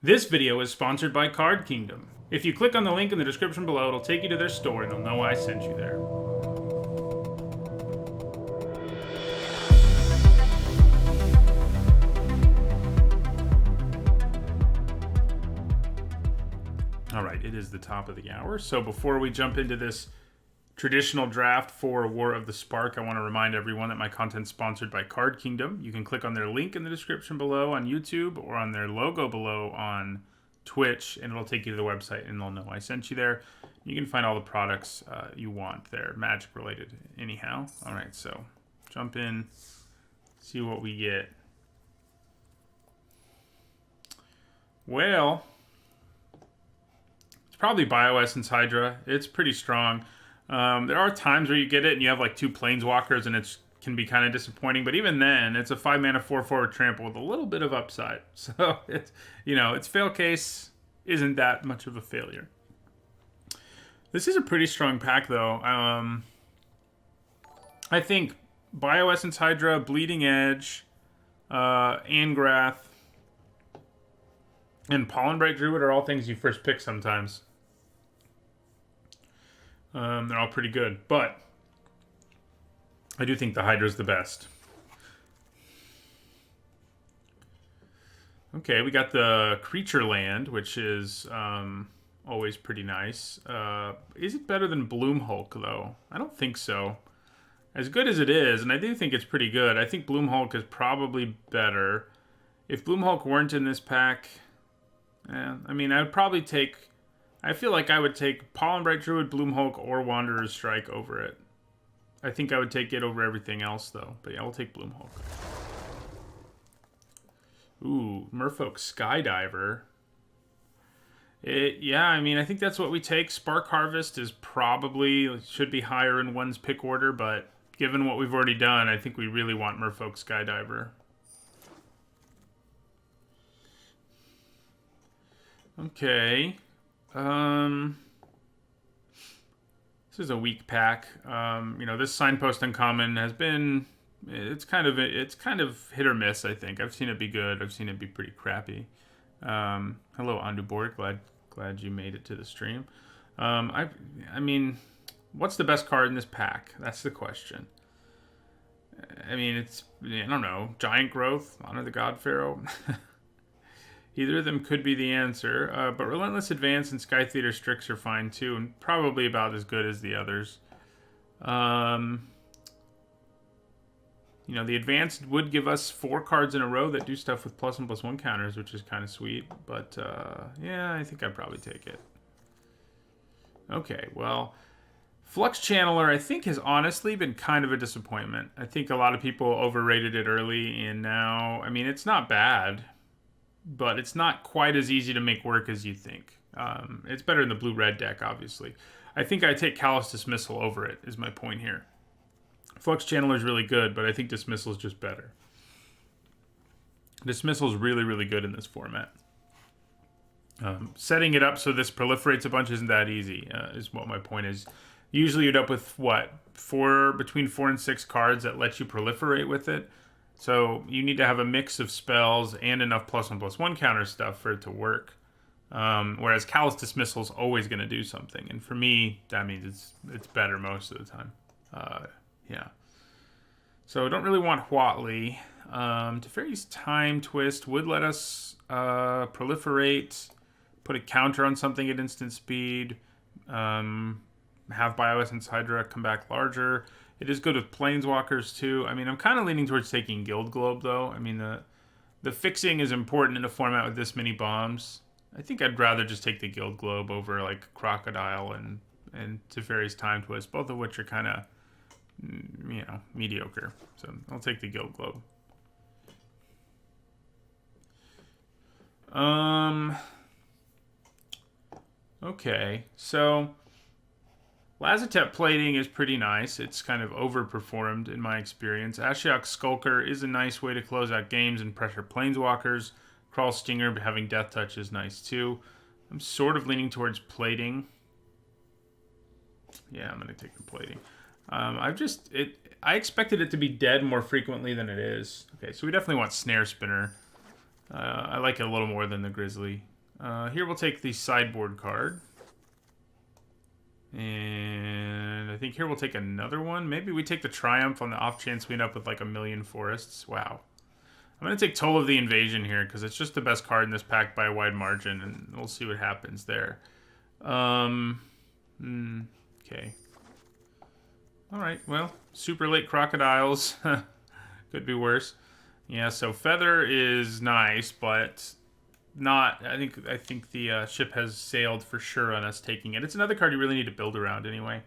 This video is sponsored by Card Kingdom. If you click on the link in the description below, it'll take you to their store and they'll know I sent you there. Alright, it is the top of the hour, so before we jump into this traditional draft for War of the Spark, I want to remind everyone that my content's sponsored by Card Kingdom. You can click on their link in the description below on YouTube or on their logo below on Twitch, and it'll take you to the website and they'll know I sent you there. You can find all the products you want there, magic related anyhow. Alright, so jump in, see what we get. Well, it's probably Bioessence Hydra. It's pretty strong. There are times where you get it and you have like two Planeswalkers and it can be kind of disappointing, but even then, it's a 5-mana 4/4 trample with a little bit of upside. So, it's, its fail case isn't that much of a failure. This is a pretty strong pack, though. I think Bioessence Hydra, Bleeding Edge, Angrath, and Pollenbright Druid are all things you first pick sometimes. They're all pretty good, but I do think the Hydra's the best. Okay, we got the Creature Land, which is always pretty nice. Is it better than Bloom Hulk, though? I don't think so. As good as it is, and I do think it's pretty good, I think Bloom Hulk is probably better. If Bloom Hulk weren't in this pack, I mean, I would probably take... I feel like I would take Pollenbright Druid, Bloom Hulk, or Wanderer's Strike over it. I think I would take it over everything else, though. But yeah, I'll take Bloom Hulk. Ooh, Merfolk Skydiver. Yeah, I mean, I think that's what we take. Spark Harvest is probably, should be higher in one's pick order, but given what we've already done, I think we really want Merfolk Skydiver. Okay. This is a weak pack. This Signpost Uncommon has been, it's kind of hit or miss, I think. I've seen it be good. I've seen it be pretty crappy. Hello, Anduborg. Glad you made it to the stream. I mean, what's the best card in this pack? That's the question. I mean, I don't know, Giant Growth, Honor the God Pharaoh. Either of them could be the answer, but Relentless Advance and Sky Theater Strix are fine too, and probably about as good as the others. The Advanced would give us 4 cards in a row that do stuff with +1/+1 counters, which is kind of sweet, but yeah, I think I'd probably take it. Okay, well, Flux Channeler, I think, has honestly been kind of a disappointment. I think a lot of people overrated it early, and now, I mean, it's not bad, but it's not quite as easy to make work as you think. It's better in the blue-red deck, obviously. I think I take Callous Dismissal over it, is my point here. Flux Channeler is really good, but I think Dismissal is just better. Dismissal is really, really good in this format. Setting it up so this proliferates a bunch isn't that easy, is what my point is. Usually you'd up with, what, between 4 and 6 cards that let you proliferate with it. So you need to have a mix of spells and enough +1/+1 counter stuff for it to work. Whereas Callous Dismissal is always going to do something. And for me, that means it's better most of the time. Yeah. So I don't really want Huatley. Teferi's Time Twist would let us proliferate, put a counter on something at instant speed, have Bioessence Hydra come back larger. It is good with Planeswalkers, too. I mean, I'm kind of leaning towards taking Guild Globe, though. I mean, the fixing is important in a format with this many bombs. I think I'd rather just take the Guild Globe over, like, Crocodile and Teferi's Time Twist, both of which are kind of, mediocre. So I'll take the Guild Globe. Okay, so Lazotep Plating is pretty nice. It's kind of overperformed in my experience. Ashiok Skulker is a nice way to close out games and pressure Planeswalkers. Crawl Stinger having Death Touch is nice too. I'm sort of leaning towards Plating. Yeah, I'm going to take the Plating. I expected it to be dead more frequently than it is. Okay, so we definitely want Snare Spinner. I like it a little more than the Grizzly. Here we'll take the sideboard card. And I think here we'll take another one. Maybe we take the Triumph on the off chance we end up with like a million forests. Wow. I'm going to take Toll of the Invasion here because it's just the best card in this pack by a wide margin, and we'll see what happens there. Okay. All right, well, super late Crocodiles. Could be worse. Yeah, so Feather is nice, but not... I think the ship has sailed for sure on us taking it. It's another card you really need to build around anyway.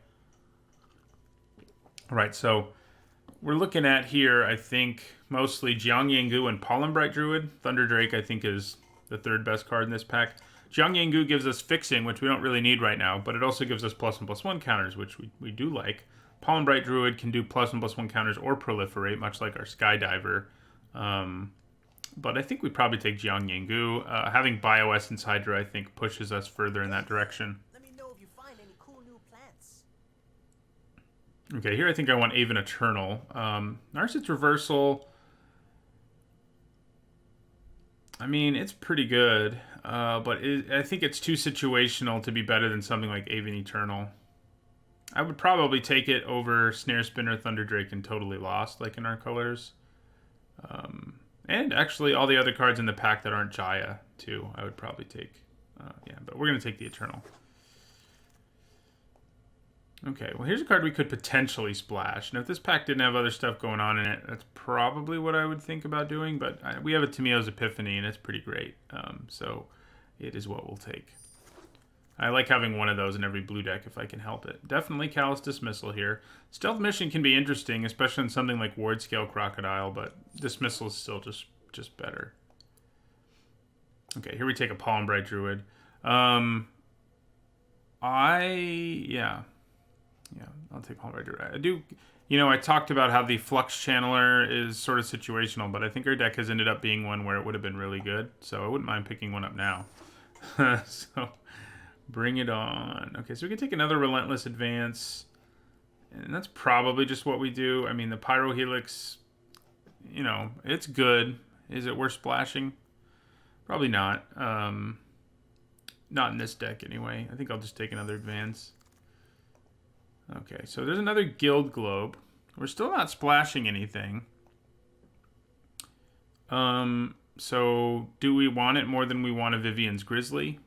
All right, so we're looking at here, I think, mostly Jiang Yangu and Pollenbright Druid. Thunder Drake, I think, is the third best card in this pack. Jiang Yangu gives us fixing, which we don't really need right now, but it also gives us +1/+1 counters, which we do like. Pollenbright Druid can do +1/+1 counters or proliferate, much like our Skydiver. But I think we'd probably take Jiang Yangu. Having Bioessence Hydra, I think, pushes us further in that direction. Let me know if you find any cool new plants. Okay, here I think I want Aven Eternal. Narset's Reversal... I mean, it's pretty good, but I think it's too situational to be better than something like Aven Eternal. I would probably take it over Snare Spinner, Thunder Drake, and Totally Lost, like in our colors. And actually, all the other cards in the pack that aren't Jaya, too, I would probably take. Yeah, but we're going to take the Eternal. Okay, well, here's a card we could potentially splash. Now, if this pack didn't have other stuff going on in it, that's probably what I would think about doing. But we have a Tamio's Epiphany, and it's pretty great. So it is what we'll take. I like having one of those in every blue deck if I can help it. Definitely Callous Dismissal here. Stealth Mission can be interesting, especially in something like Ward Scale Crocodile, but Dismissal is still just better. Okay, here we take a Pollenbright Druid. Yeah, I'll take Pollenbright Druid. I do, I talked about how the Flux Channeler is sort of situational, but I think our deck has ended up being one where it would have been really good, so I wouldn't mind picking one up now. So... bring it on. Okay, so we can take another Relentless Advance. And that's probably just what we do. I mean, the Pyro Helix, it's good. Is it worth splashing? Probably not. Not in this deck, anyway. I think I'll just take another Advance. Okay, so there's another Guild Globe. We're still not splashing anything. So do we want it more than we want a Vivian's Grizzly?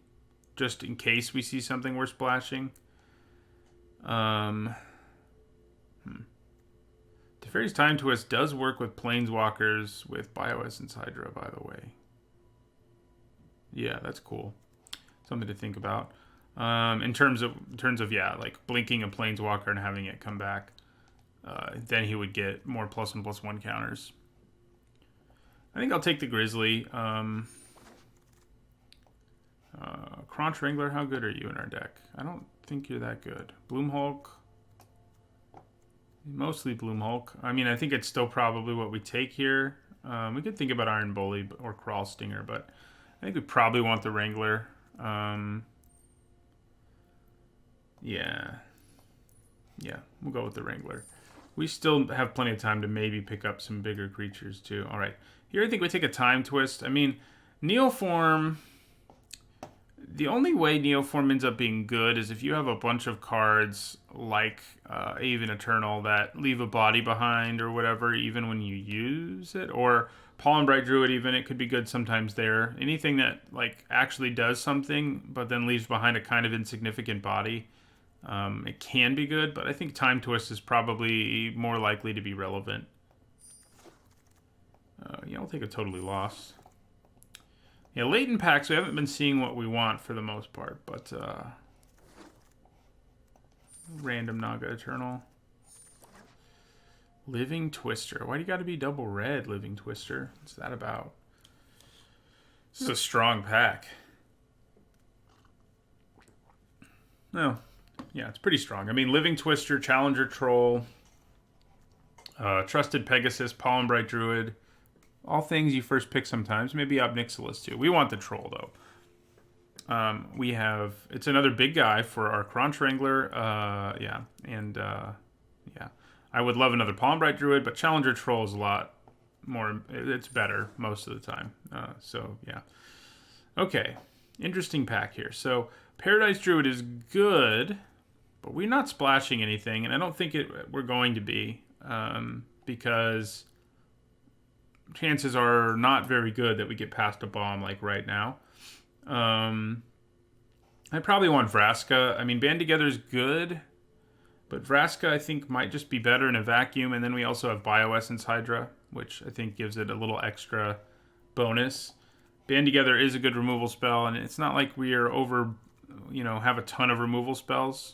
Just in case we see something we're splashing. Teferi's Time Twist does work with Planeswalkers with Bioessence Hydra, by the way. Yeah, that's cool. Something to think about. In terms of like blinking a Planeswalker and having it come back. Then he would get more +1/+1 counters. I think I'll take the Grizzly. Crunch Wrangler, how good are you in our deck? I don't think you're that good. Bloomhulk. Mostly Bloomhulk. I mean, I think it's still probably what we take here. We could think about Iron Bully or Crawl Stinger, but I think we probably want the Wrangler. Yeah, we'll go with the Wrangler. We still have plenty of time to maybe pick up some bigger creatures, too. All right. Here I think we take a Time Twist. I mean, Neoform... The only way Neoform ends up being good is if you have a bunch of cards like Aven Eternal that leave a body behind or whatever, even when you use it. Or Pollenbright Druid even, it could be good sometimes there. Anything that like actually does something but then leaves behind a kind of insignificant body, it can be good. But I think Time Twist is probably more likely to be relevant. Yeah, I'll take a Totally Lost. Yeah, latent packs, we haven't been seeing what we want for the most part, but random Naga Eternal. Living Twister. Why do you got to be double red, Living Twister? What's that about? This is a strong pack. No. Yeah, it's pretty strong. I mean, Living Twister, Challenger Troll, Trusted Pegasus, Pollenbright Druid. All things you first pick sometimes. Maybe Obnixilis too. We want the Troll, though. It's another big guy for our Crunch Wrangler. Yeah. I would love another Pollenbright Druid, but Challenger Troll is a lot more, it's better most of the time. So, yeah. Okay. Interesting pack here. So Paradise Druid is good, but we're not splashing anything, and I don't think we're going to be, because chances are not very good that we get past a bomb like right now. I probably want Vraska. I mean, Band Together is good, but Vraska I think might just be better in a vacuum, and then we also have Bioessence Hydra, which I think gives it a little extra bonus. Band Together is a good removal spell, and it's not like we are have a ton of removal spells.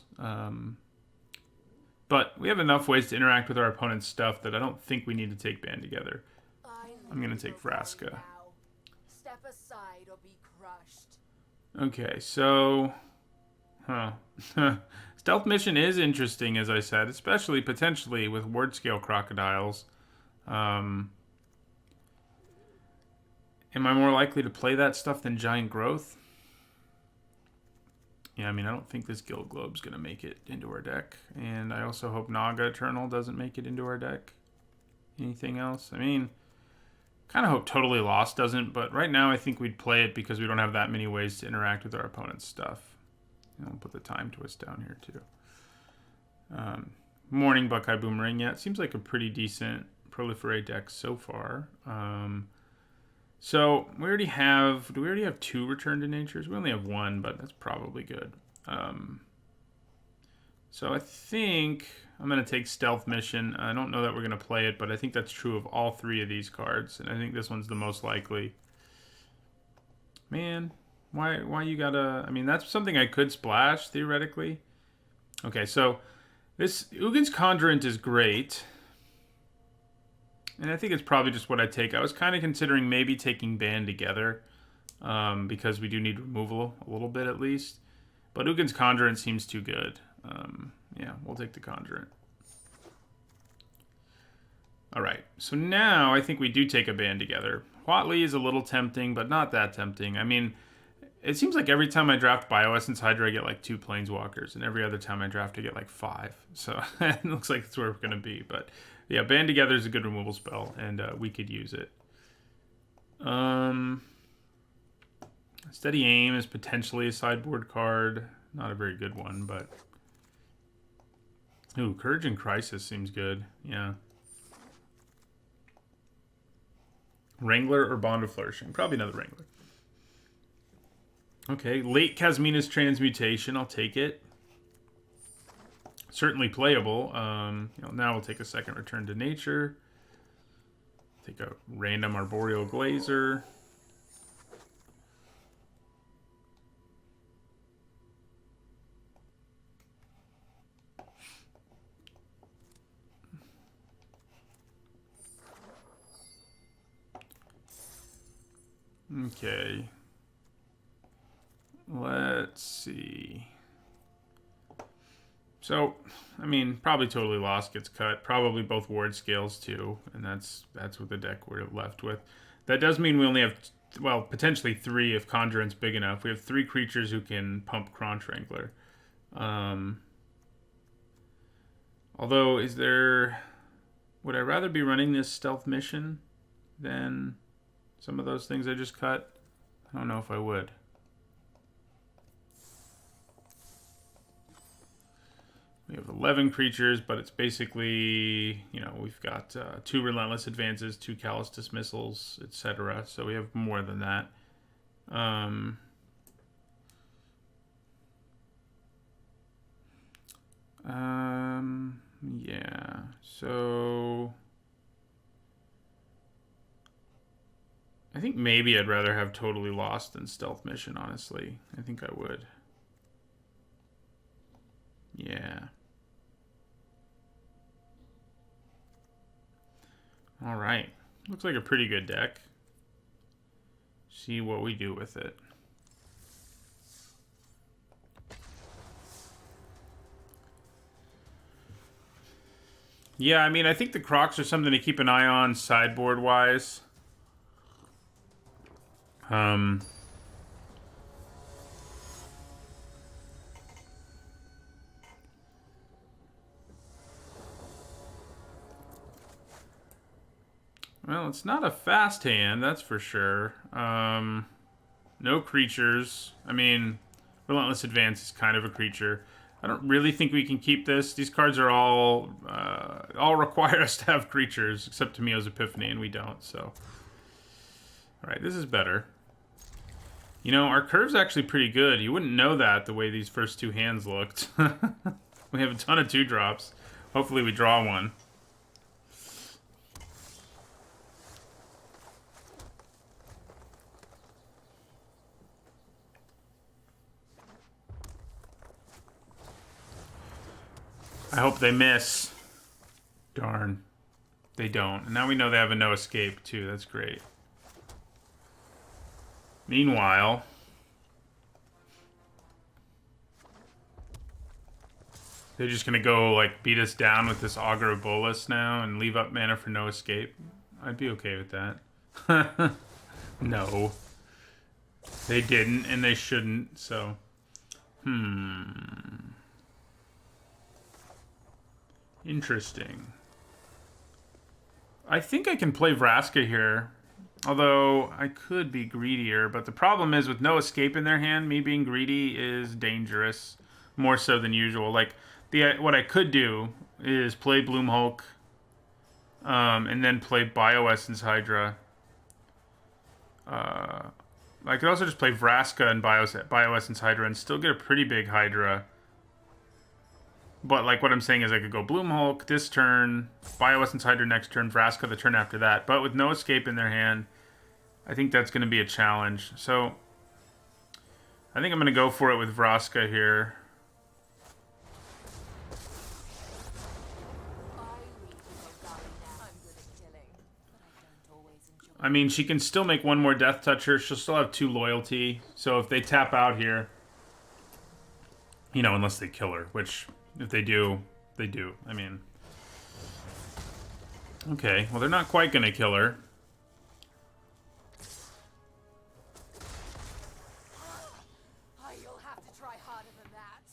But we have enough ways to interact with our opponent's stuff that I don't think we need to take Band Together. I'm going to take Vraska. Step aside or be crushed. Okay, so... Stealth Mission is interesting, as I said, especially potentially with Word Scale Crocodiles. Am I more likely to play that stuff than Giant Growth? Yeah, I mean, I don't think this Guild Globe's going to make it into our deck. And I also hope Naga Eternal doesn't make it into our deck. Anything else? I mean, kind of hope Totally Lost doesn't, but right now I think we'd play it because we don't have that many ways to interact with our opponent's stuff. I'll put the Time Twist down here, too. Morning Buckeye Boomerang. Yeah, it seems like a pretty decent Proliferate deck so far. So we already have... Do we already have 2 Return to Natures? We only have 1, but that's probably good. So I think I'm going to take Stealth Mission. I don't know that we're going to play it, but I think that's true of all 3 of these cards. And I think this one's the most likely. Man, why you gotta... I mean, that's something I could splash, theoretically. Okay, so this Ugin's Conjurant is great. And I think it's probably just what I take. I was kind of considering maybe taking Band Together, because we do need removal a little bit at least. But Ugin's Conjurant seems too good. Yeah, we'll take the Conjurant. Alright, so now I think we do take a Band Together. Huatli is a little tempting, but not that tempting. I mean, it seems like every time I draft Bioessence Hydra, I get like 2 Planeswalkers, and every other time I draft, I get like 5. So it looks like that's where we're going to be, but... Yeah, Band Together is a good removal spell, and we could use it. Steady Aim is potentially a sideboard card. Not a very good one, but... Ooh, Courage and Crisis seems good. Yeah. Wrangler or Bond of Flourishing? Probably another Wrangler. Okay, late Kasmina's Transmutation. I'll take it. Certainly playable. Now we'll take a second Return to Nature. Take a random Arboreal Glazer. Okay. Let's see. So, I mean, probably Totally Lost gets cut. Probably both Ward Scales, too. And that's what the deck we're left with. That does mean we only have, well, potentially 3 if Conjurant's big enough. We have 3 creatures who can pump Crunch Wrangler. Although, is there... Would I rather be running this Stealth Mission than some of those things I just cut? I don't know if I would. We have 11 creatures, but it's basically, we've got 2 Relentless Advances, 2 Callous Dismissals, etc. So we have more than that. Yeah, so... I think maybe I'd rather have Totally Lost than Stealth Mission, honestly. I think I would. Yeah. Alright. Looks like a pretty good deck. See what we do with it. Yeah, I mean, I think the Crocs are something to keep an eye on sideboard-wise. Well, it's not a fast hand, that's for sure. No, No creatures. I mean, Relentless Advance is kind of a creature. I don't really think we can keep this. These cards are all require us to have creatures, except Tamio's Epiphany, and we don't, so. Alright, this is better. You know, our curve's actually pretty good. You wouldn't know that the way these first two hands looked. We have a ton of 2-drops. Hopefully we draw one. I hope they miss. Darn. They don't. And now we know they have a no escape, too. That's great. Meanwhile... they're just gonna go, like, beat us down with this Augur of Bolas now and leave up mana for no escape. I'd be okay with that. No. They didn't, and they shouldn't, so... Interesting. I think I can play Vraska here. Although, I could be greedier, but the problem is with no escape in their hand, me being greedy is dangerous. More so than usual. Like, what I could do is play Bloomhulk, and then play Bioessence Hydra. I could also just play Vraska and Bioessence Hydra and still get a pretty big Hydra. But, like, what I'm saying is I could go Bloomhulk this turn, Bioessence Hydra next turn, Vraska the turn after that. But with no escape in their hand, I think that's going to be a challenge. So, I think I'm going to go for it with Vraska here. I mean, she can still make one more Death Toucher. She'll still have 2 loyalty. So if they tap out here, you know, unless they kill her, which if they do, they do. I mean, okay. Well, they're not quite going to kill her. You'll have to try harder than that.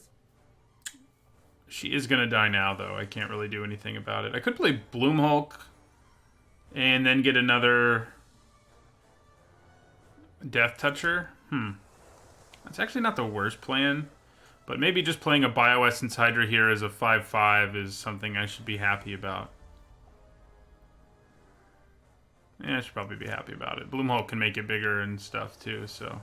She is going to die now, though. I can't really do anything about it. I could play Bloomhulk and then get another Death Toucher. That's actually not the worst plan. But maybe just playing a Bioessence Hydra here as a 5/5 is something I should be happy about. Yeah, I should probably be happy about it. Bloomhulk can make it bigger and stuff too, so...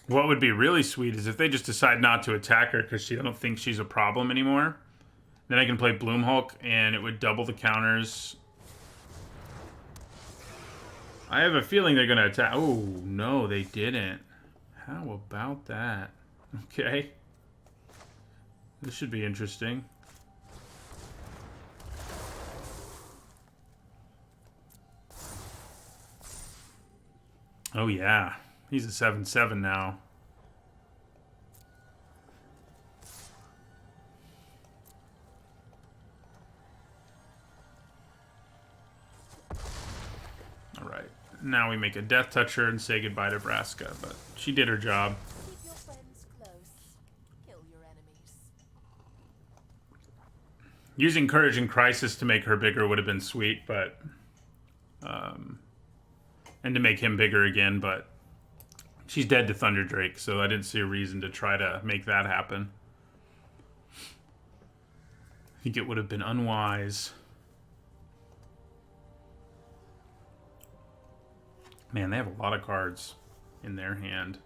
What would be really sweet is if they just decide not to attack her because she don't think she's a problem anymore. Then I can play Bloomhulk and it would double the counters. I have a feeling they're going to attack. Oh, no, they didn't. How about that? Okay. This should be interesting. Oh, yeah. He's a 7/7 now. Alright. Now we make a Death Toucher and say goodbye to Vraska, but she did her job. Keep your friends close. Kill your enemies. Using Courage and Crisis to make her bigger would have been sweet, but... and to make him bigger again, but... she's dead to Thunder Drake, so I didn't see a reason to try to make that happen. I think it would have been unwise. Man, they have a lot of cards in their hand.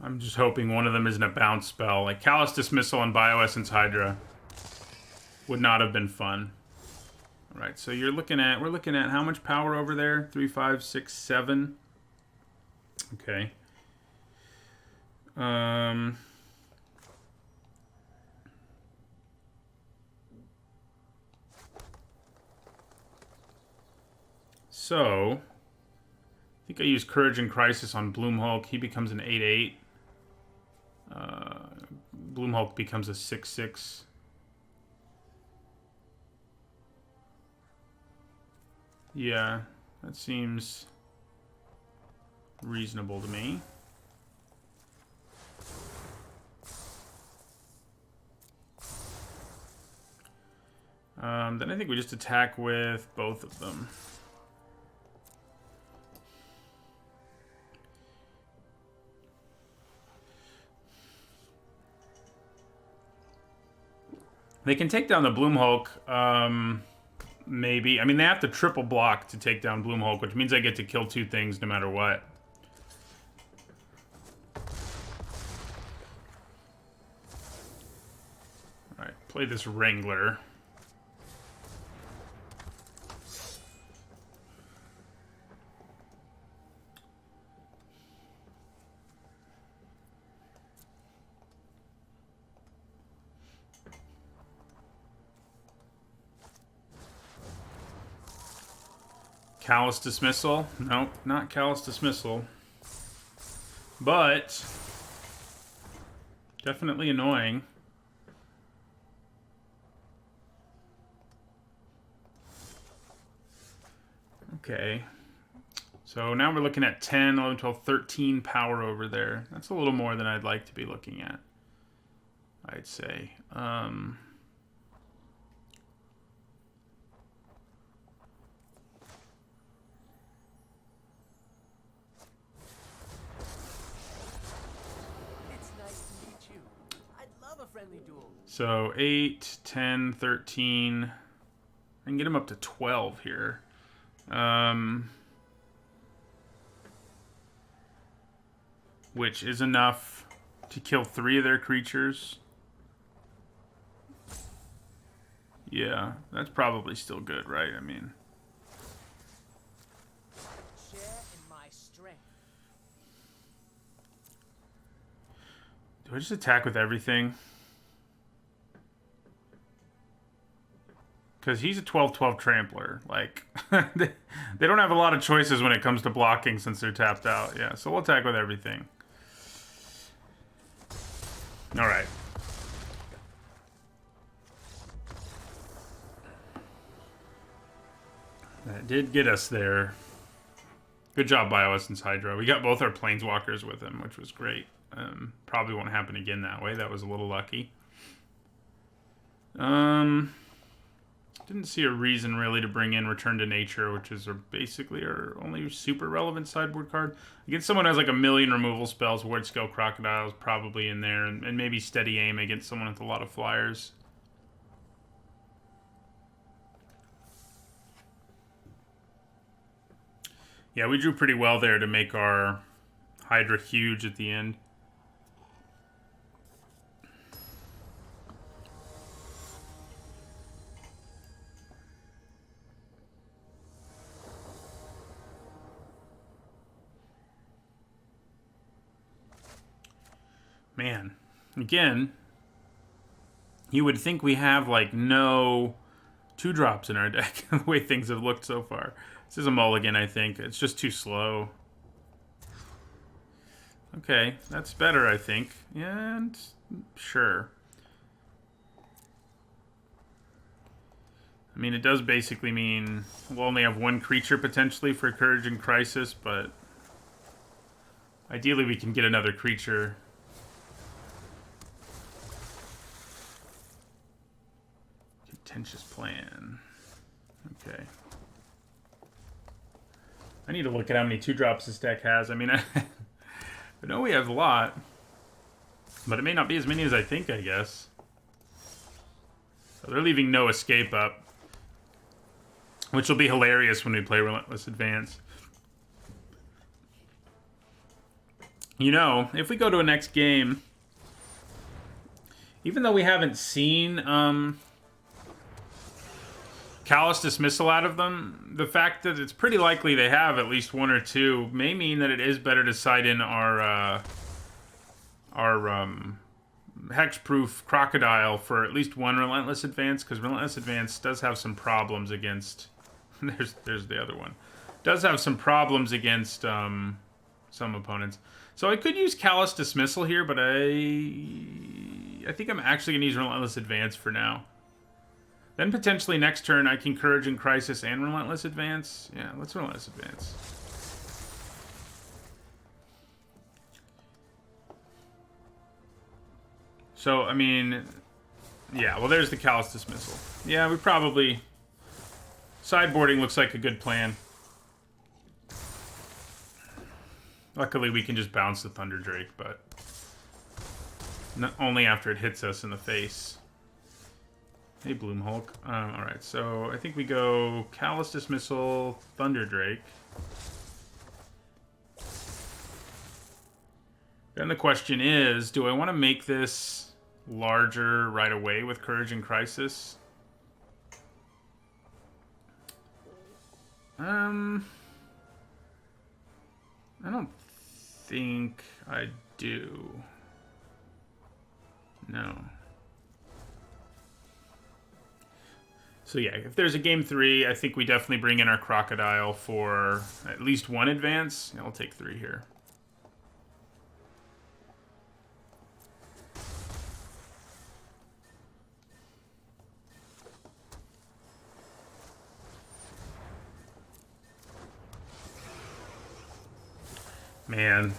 I'm just hoping one of them isn't a bounce spell. Like Callous Dismissal and Bioessence Hydra would not have been fun. Alright, so we're looking at how much power over there? 3, 5, 6, 7. Okay. So, I think I use Courage and Crisis on Bloomhulk. He becomes an 8/8. Bloomhulk becomes a 6/6. Yeah, that seems reasonable to me. Then I think we just attack with both of them. They can take down the Bloomhulk, maybe. I mean, they have to triple block to take down Bloomhulk, which means I get to kill 2 things no matter what. Alright, play this Wrangler. Callous Dismissal? Nope, not Callous Dismissal. But definitely annoying. Okay. So now we're looking at 10, 11, 12, 13 power over there. That's a little more than I'd like to be looking at, I'd say. So 8, 10, 13. I can get him up to 12 here. Which is enough to kill 3 of their creatures. Yeah, that's probably still good, right? I mean... Do I just attack with everything? Because he's a 12/12 trampler. Like, they don't have a lot of choices when it comes to blocking since they're tapped out. Yeah, so we'll attack with everything. Alright. That did get us there. Good job, Bioessence Hydra. We got both our Planeswalkers with him, which was great. Probably won't happen again that way. That was a little lucky. Didn't see a reason really to bring in Return to Nature, which is basically our only super relevant sideboard card. Against someone who has like a million removal spells, Ward Scale Crocodile is probably in there, and maybe Steady Aim against someone with a lot of flyers. Yeah, we drew pretty well there to make our Hydra huge at the end. Man, again, you would think we have like no 2-drops in our deck the way things have looked so far. This is a mulligan, I think. It's just too slow. Okay, that's better, I think. And sure. I mean, it does basically mean we'll only have 1 creature potentially for Courage and Crisis, but ideally we can get another creature. Contentious Plan. Okay. I need to look at how many 2-drops this deck has. I mean, I know we have a lot, but it may not be as many as I think, I guess. So they're leaving No Escape up, which will be hilarious when we play Relentless Advance. You know, if we go to a next game, even though we haven't seen Callous Dismissal out of them, the fact that it's pretty likely they have at least 1 or 2 may mean that it is better to side in our hexproof Crocodile for at least 1 Relentless Advance, because Relentless Advance does have some problems against... there's the other one. Does have some problems against some opponents. So I could use Callous Dismissal here, but I think I'm actually going to use Relentless Advance for now. Then potentially next turn I can Courage and Crisis and Relentless Advance. Yeah, let's Relentless Advance. So, I mean, yeah, well, there's the Callous Dismissal. Yeah, we probably... Sideboarding looks like a good plan. Luckily, we can just bounce the Thunder Drake, but... only after it hits us in the face. Hey, Bloomhulk. Alright, so I think we go Callous Dismissal, Thunder Drake. Then the question is, do I want to make this larger right away with Courage and Crisis? I don't think I do. No. So yeah, if there's a game 3, I think we definitely bring in our Crocodile for at least one advance. I'll take 3 here. Man,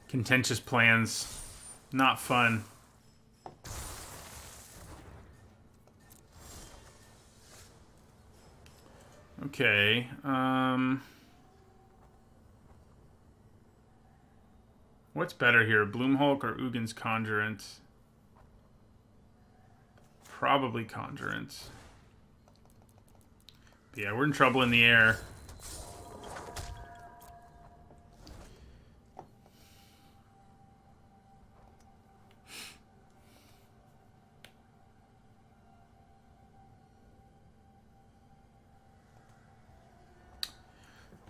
contentious plans, not fun. Okay, what's better here, Bloomhulk or Ugin's Conjurant? Probably Conjurant. But yeah, we're in trouble in the air.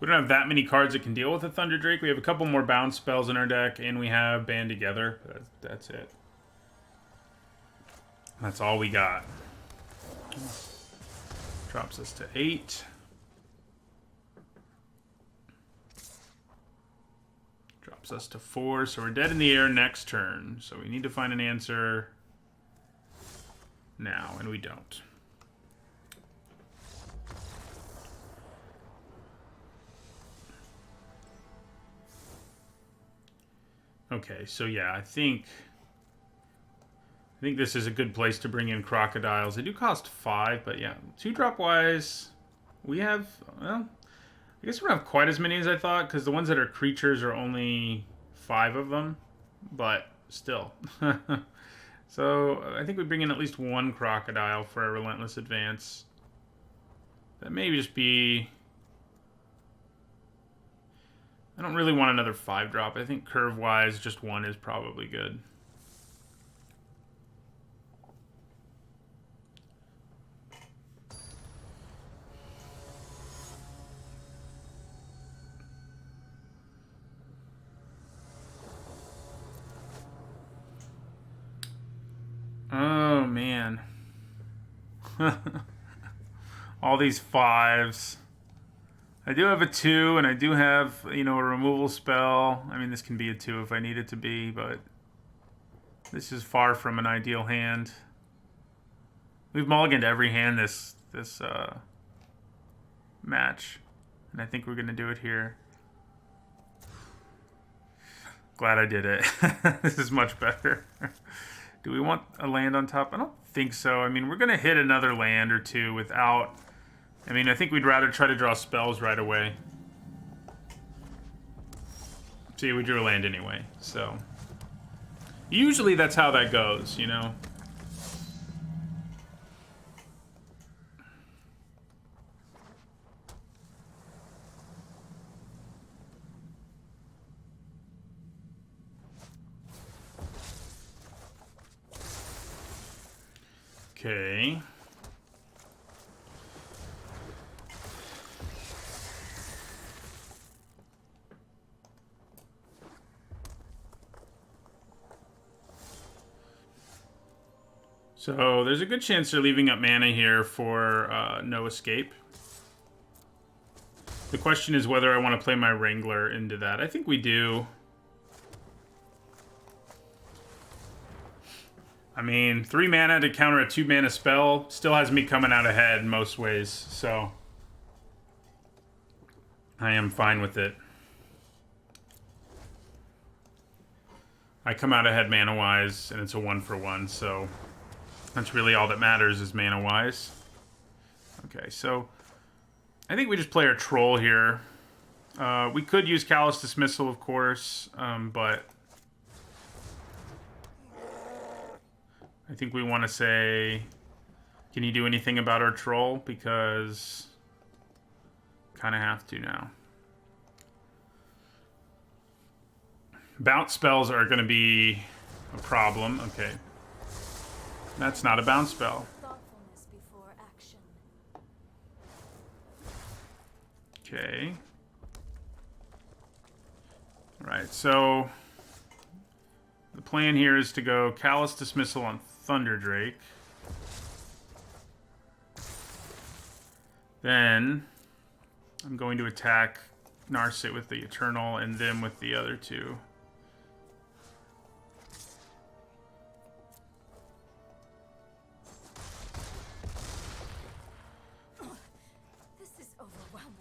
We don't have that many cards that can deal with a Thunder Drake. We have a couple more bounce spells in our deck, and we have Band Together. That's it. That's all we got. Drops us to 8. Drops us to 4, so we're dead in the air next turn. So we need to find an answer now, and we don't. Okay, so yeah, I think this is a good place to bring in Crocodiles. They do cost 5, but yeah, 2-drop wise, we have, well, I guess we don't have quite as many as I thought, because the ones that are creatures are only 5 of them, but still. So I think we bring in at least one Crocodile for a Relentless Advance. That may just be... I don't really want another 5-drop. I think curve-wise, just one is probably good. Oh, man. All these 5s. I do have a 2, and I do have, you know, a removal spell. I mean, this can be a 2 if I need it to be, but this is far from an ideal hand. We've mulliganed every hand this match, and I think we're going to do it here. Glad I did it. This is much better. Do we want a land on top? I don't think so. I mean, we're going to hit another land or two without... I mean, I think we'd rather try to draw spells right away. See, we drew a land anyway, so... Usually that's how that goes, you know? Okay... So there's a good chance they're leaving up mana here for no escape. The question is whether I want to play my Wrangler into that. I think we do. I mean, 3 mana to counter a 2 mana spell still has me coming out ahead most ways, so I am fine with it. I come out ahead mana-wise, and it's a 1-for-1, so that's really all that matters is mana-wise. Okay, so I think we just play our Troll here. We could use Callous Dismissal, of course, but I think we want to say, can you do anything about our Troll? Because kind of have to now. Bounce spells are going to be a problem. Okay. That's not a bounce spell. Thoughtfulness before action. Okay. Alright, so the plan here is to go Callous Dismissal on Thunderdrake. Then I'm going to attack Narset with the Eternal and then with the other two. This is overwhelming.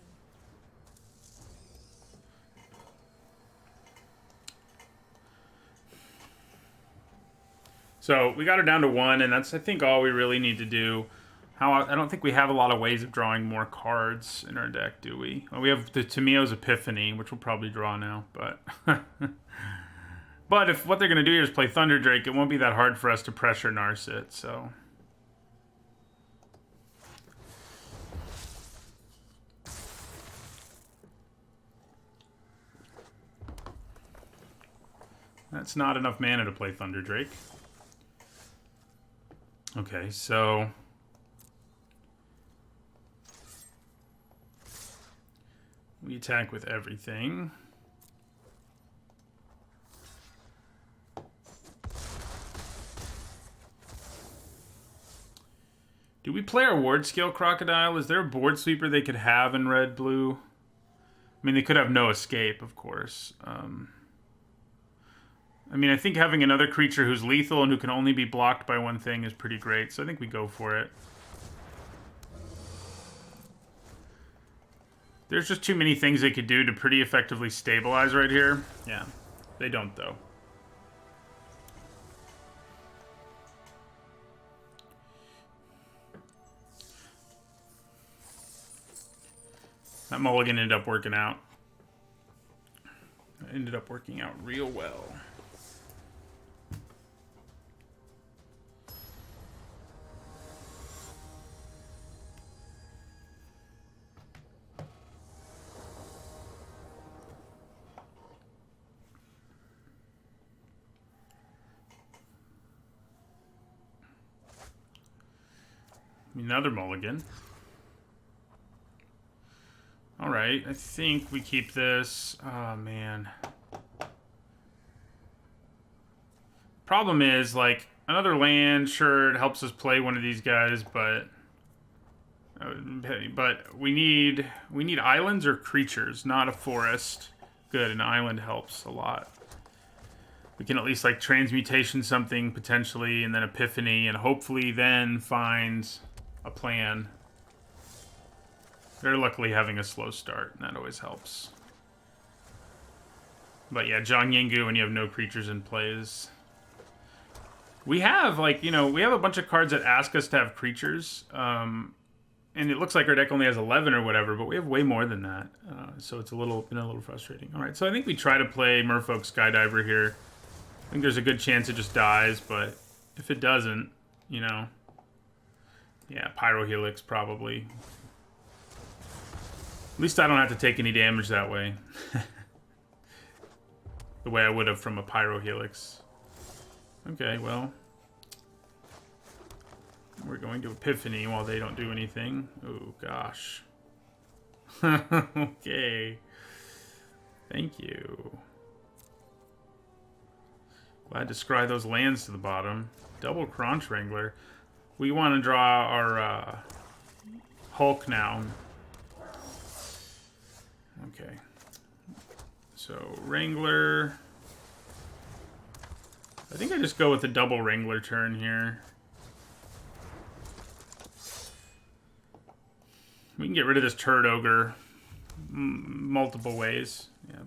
So we got her down to 1, and that's, I think, all we really need to do. I don't think we have a lot of ways of drawing more cards in our deck, do we? Well, we have the Tamio's Epiphany, which we'll probably draw now, but but if what they're going to do here is play Thunderdrake, it won't be that hard for us to pressure Narset, so that's not enough mana to play Thunderdrake. Okay, so we attack with everything. Do we play our Ward Scale Crocodile? Is there a board sweeper they could have in red-blue? I mean, they could have no escape, of course. I mean, I think having another creature who's lethal and who can only be blocked by one thing is pretty great, so I think we go for it. There's just too many things they could do to pretty effectively stabilize right here. Yeah, they don't, though. That mulligan ended up working out. It ended up working out real well. Another mulligan. Alright, I think we keep this. Oh, man. Problem is, like, another land, sure, it helps us play one of these guys, but we need islands or creatures, not a forest. Good, an island helps a lot. We can at least, like, transmutation something, potentially, and then Epiphany, and hopefully then find a plan. They're luckily having a slow start, and that always helps. But yeah, Zhang Yinggu when you have no creatures in plays. We have, like, you know, we have a bunch of cards that ask us to have creatures. And it looks like our deck only has 11 or whatever, but we have way more than that. So it's been a little frustrating. All right, so I think we try to play Merfolk Skydiver here. I think there's a good chance it just dies, but if it doesn't, you know... Yeah, Pyrohelix probably. At least I don't have to take any damage that way. The way I would have from a Pyrohelix. Okay, well. We're going to Epiphany while they don't do anything. Oh, gosh. Okay. Thank you. Glad to scry those lands to the bottom. Double Crunch Wrangler. We want to draw our Hulk now. Okay. So, Wrangler. I think I just go with a double Wrangler turn here. We can get rid of this turret ogre multiple ways. Yeah.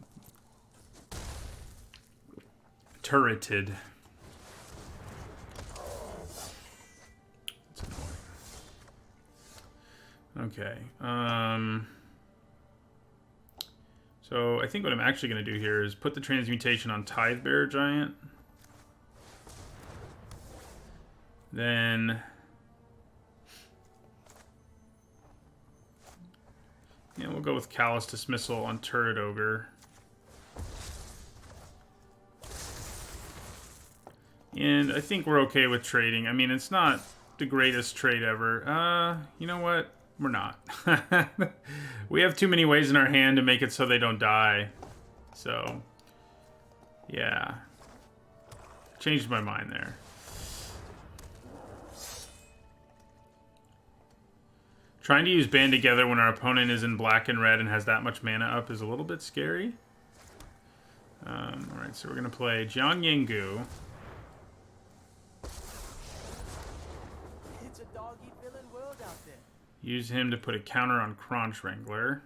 Turreted. That's annoying. Okay. So I think what I'm actually going to do here is put the transmutation on Tidebearer Giant. Then... yeah, we'll go with Callous Dismissal on Turret Ogre. And I think we're okay with trading. I mean, it's not the greatest trade ever. You know what? We're not. We have too many ways in our hand to make it so they don't die. So, yeah. Changed my mind there. Trying to use Band Together when our opponent is in black and red and has that much mana up is a little bit scary. Alright, so we're going to play Jiang Yanggu. It's a dog-eat-villain world out there. Use him to put a counter on Crunch Wrangler.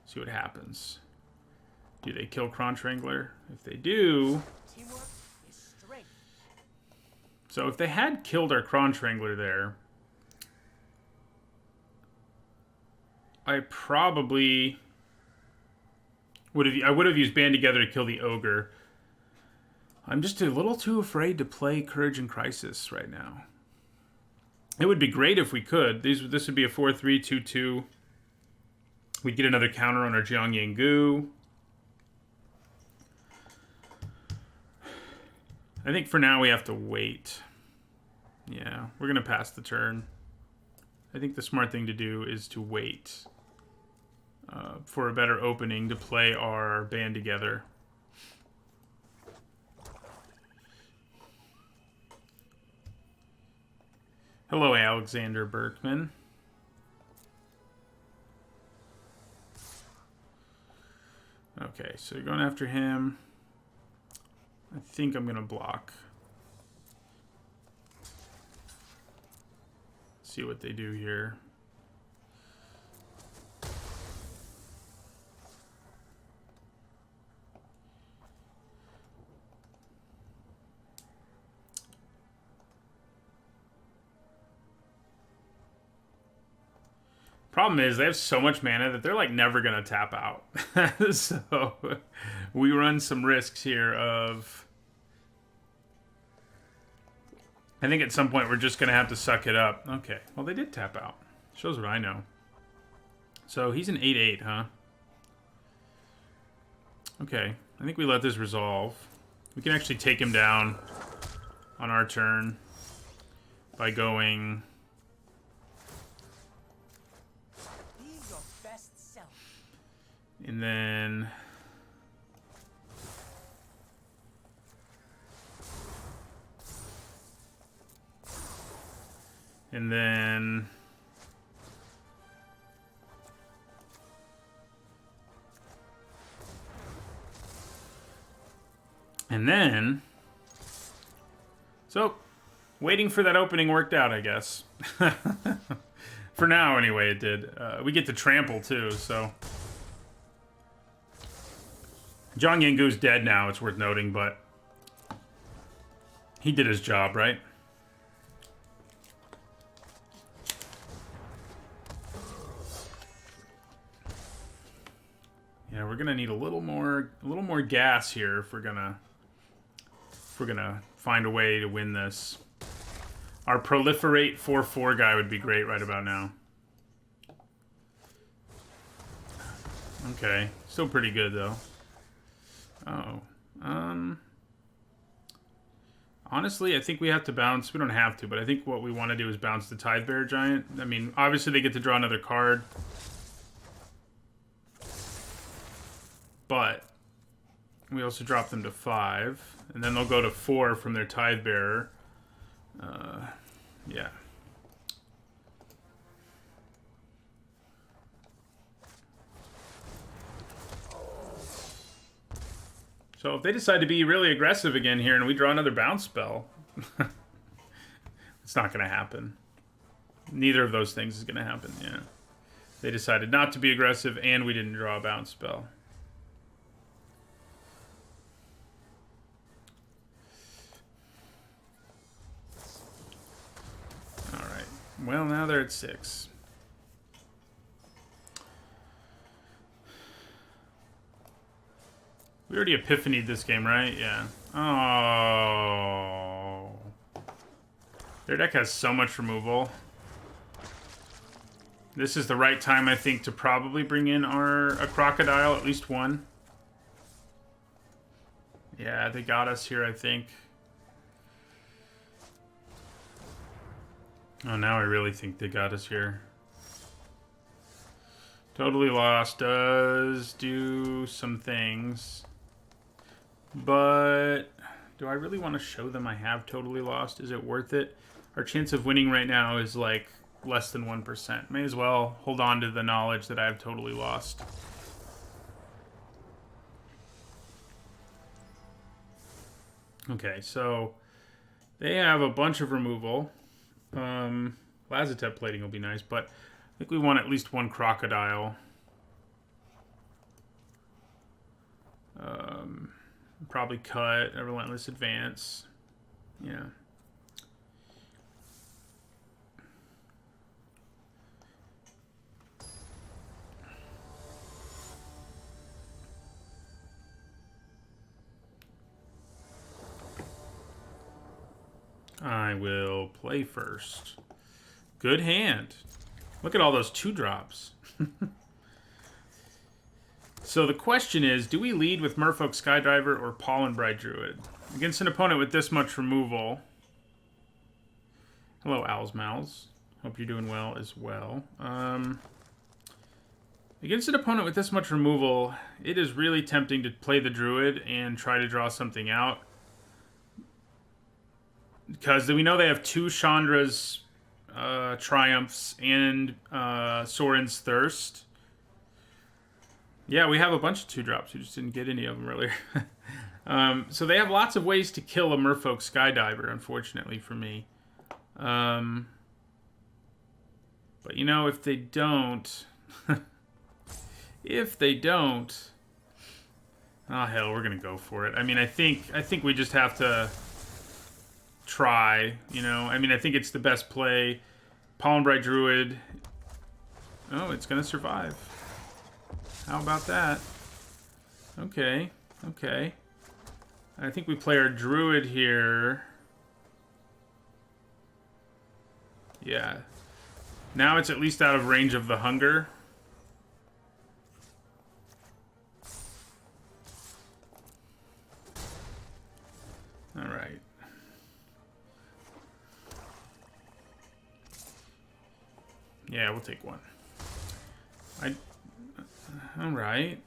See what happens. Do they kill Crunch Wrangler? If they do... Teamwork is strength. So if they had killed our Crunch Wrangler there... I probably would have used Band Together to kill the Ogre. I'm just a little too afraid to play Courage and Crisis right now. It would be great if we could. This would be a 4-3-2-2. We'd get another counter on our Jiang Yanggu. I think for now we have to wait. Yeah, we're going to pass the turn. I think the smart thing to do is to wait for a better opening to play our Band Together. Hello, Alexander Berkman. Okay, so you're going after him. I think I'm going to block. See what they do here. Problem is, they have so much mana that they're like never gonna tap out. So we run some risks here of... I think at some point we're just gonna have to suck it up. Okay, well they did tap out. Shows what I know. So he's an 8/8, huh? Okay, I think we let this resolve. We can actually take him down on our turn by going... and then... and then... and then... so, waiting for that opening worked out, I guess. For now, anyway, it did. We get to trample, too, so... Jiang Yanggu's dead now, it's worth noting, but... he did his job, right? Yeah, we're gonna need a little more gas here if we're gonna find a way to win this. Our proliferate 4/4 guy would be great right about now. Okay, still pretty good though. Oh, honestly, I think we have to bounce. We don't have to, but I think what we want to do is bounce the Tidebearer Giant. I mean, obviously they get to draw another card. But we also drop them to 5. And then they'll go to 4 from their Tidebearer. Yeah. So if they decide to be really aggressive again here and we draw another bounce spell, it's not going to happen. Neither of those things is going to happen, yeah. They decided not to be aggressive and we didn't draw a bounce spell. Alright. Well, now they're at 6. We already epiphanied this game, right? Yeah. Oh. Their deck has so much removal. This is the right time, I think, to probably bring in a crocodile, at least one. Yeah, they got us here, I think. Oh, now I really think they got us here. Totally Lost does do some things. But do I really want to show them I have Totally Lost? Is it worth it? Our chance of winning right now is like less than 1%. May as well hold on to the knowledge that I have Totally Lost. Okay, so they have a bunch of removal. Lazotep plating will be nice, but I think we want at least one crocodile. Probably cut a Relentless Advance. Yeah. I will play first. Good hand. Look at all those 2-drops. So the question is, do we lead with Merfolk Skydiver or Pollenbride Druid? Against an opponent with this much removal. Hello, Owls Mals. Hope you're doing well as well. Against an opponent with this much removal, it is really tempting to play the Druid and try to draw something out. Because we know they have 2 Chandra's Triumphs and Sorin's Thirst. Yeah, we have a bunch of 2-drops. We just didn't get any of them earlier. So they have lots of ways to kill a Merfolk Skydiver, unfortunately for me. But, you know, if they don't... if they don't... Oh, hell, we're going to go for it. I mean, I think we just have to try, you know. I mean, I think it's the best play. Pollenbride Druid. Oh, it's going to survive. How about that? Okay, okay. I think we play our Druid here. Yeah. Now it's at least out of range of the Hunger. All right. Yeah, we'll take one. All right.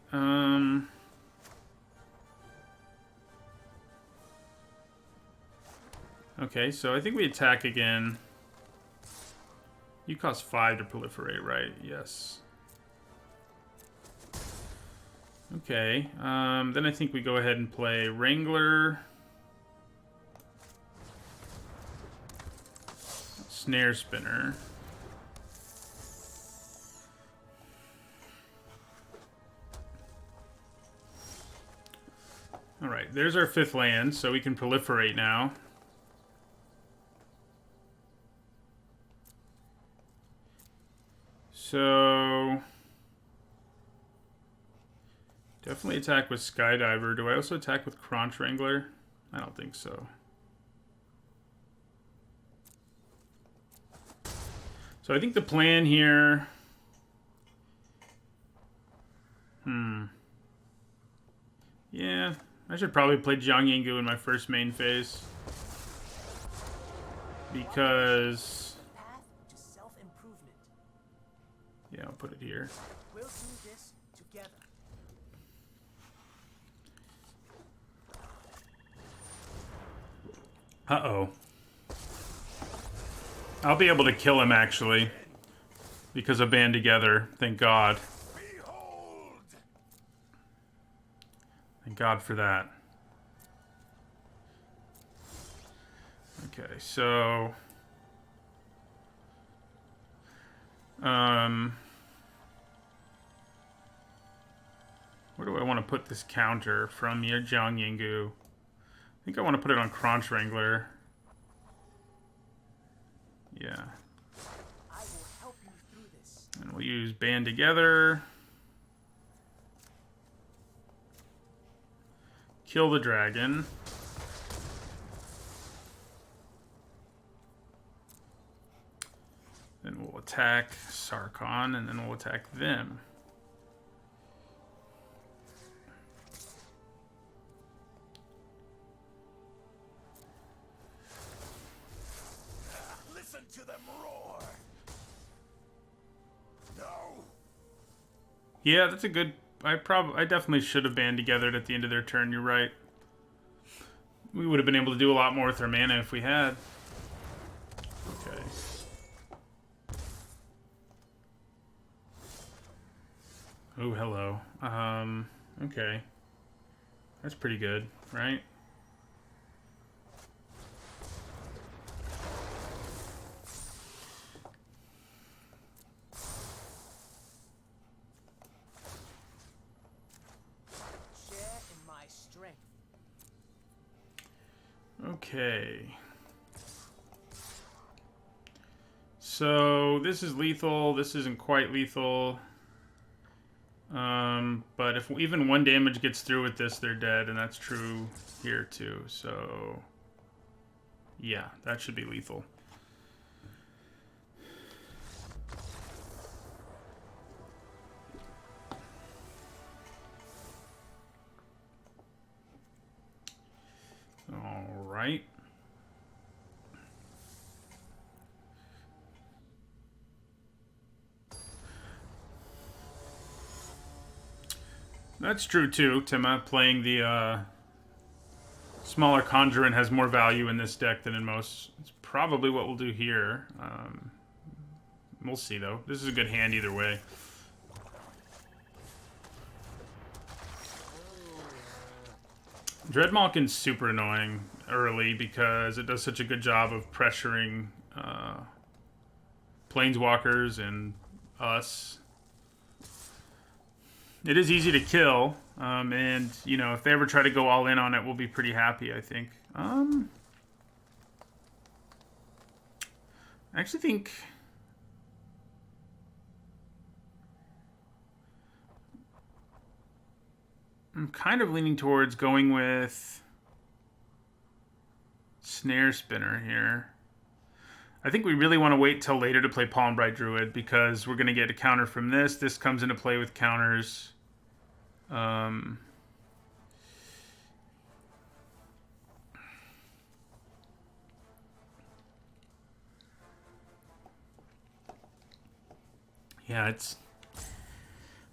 Okay, so I think we attack again. You cost 5 to proliferate, right? Yes. Okay. Then I think we go ahead and play Wrangler. Snare Spinner. Alright, there's our 5th land, so we can proliferate now. So... definitely attack with Skydiver. Do I also attack with Crunch Wrangler? I don't think so. So I think the plan here... Yeah, I should probably play Jiang Yinggu in my first main phase. Because... Path to self-improvement. yeah, I'll put it here. We'll do this together. Uh-oh. I'll be able to kill him, actually. Because of Band Together. Thank God. Thank God for that. Okay, so... where do I want to put this counter from Jiang Yinggu? I think I want to put it on Crunch Wrangler. Yeah. I will help you through this. And we'll use Band Together. Kill the dragon. Then we'll attack Sarkon, and then we'll attack them. Listen to them roar. No. Yeah, that's a good... I definitely should have band together at the end of their turn. You're right. We would have been able to do a lot more with our mana if we had. Okay. Oh, hello. Okay. That's pretty good, right? Share in my strength. Okay. So this is lethal. This isn't quite lethal. But if even one damage gets through with this, they're dead, and that's true here too. So yeah, that should be lethal. All right. That's true too. Tima playing the smaller Conjurant has more value in this deck than in most. It's probably what we'll do here. We'll see though. This is a good hand either way. Dreadmalkin's super annoying early because it does such a good job of pressuring Planeswalkers and us. It is easy to kill, and, you know, if they ever try to go all in on it, we'll be pretty happy, I think. I actually think... I'm kind of leaning towards going with Snare Spinner here. I think we really want to wait till later to play Palm Bright Druid because we're going to get a counter from this. This comes into play with counters. Yeah, it's...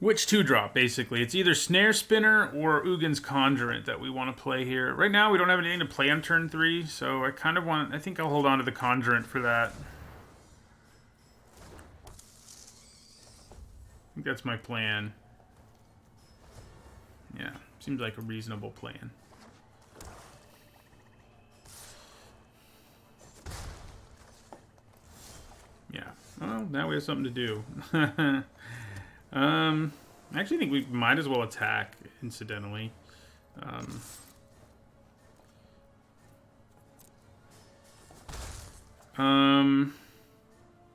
Which 2-drop, basically. It's either Snare Spinner or Ugin's Conjurant that we want to play here. Right now, we don't have anything to play on turn 3, so I kind of want... I think I'll hold on to the Conjurant for that. I think that's my plan. Yeah, seems like a reasonable plan. Yeah, well, now we have something to do. I actually think we might as well attack, incidentally.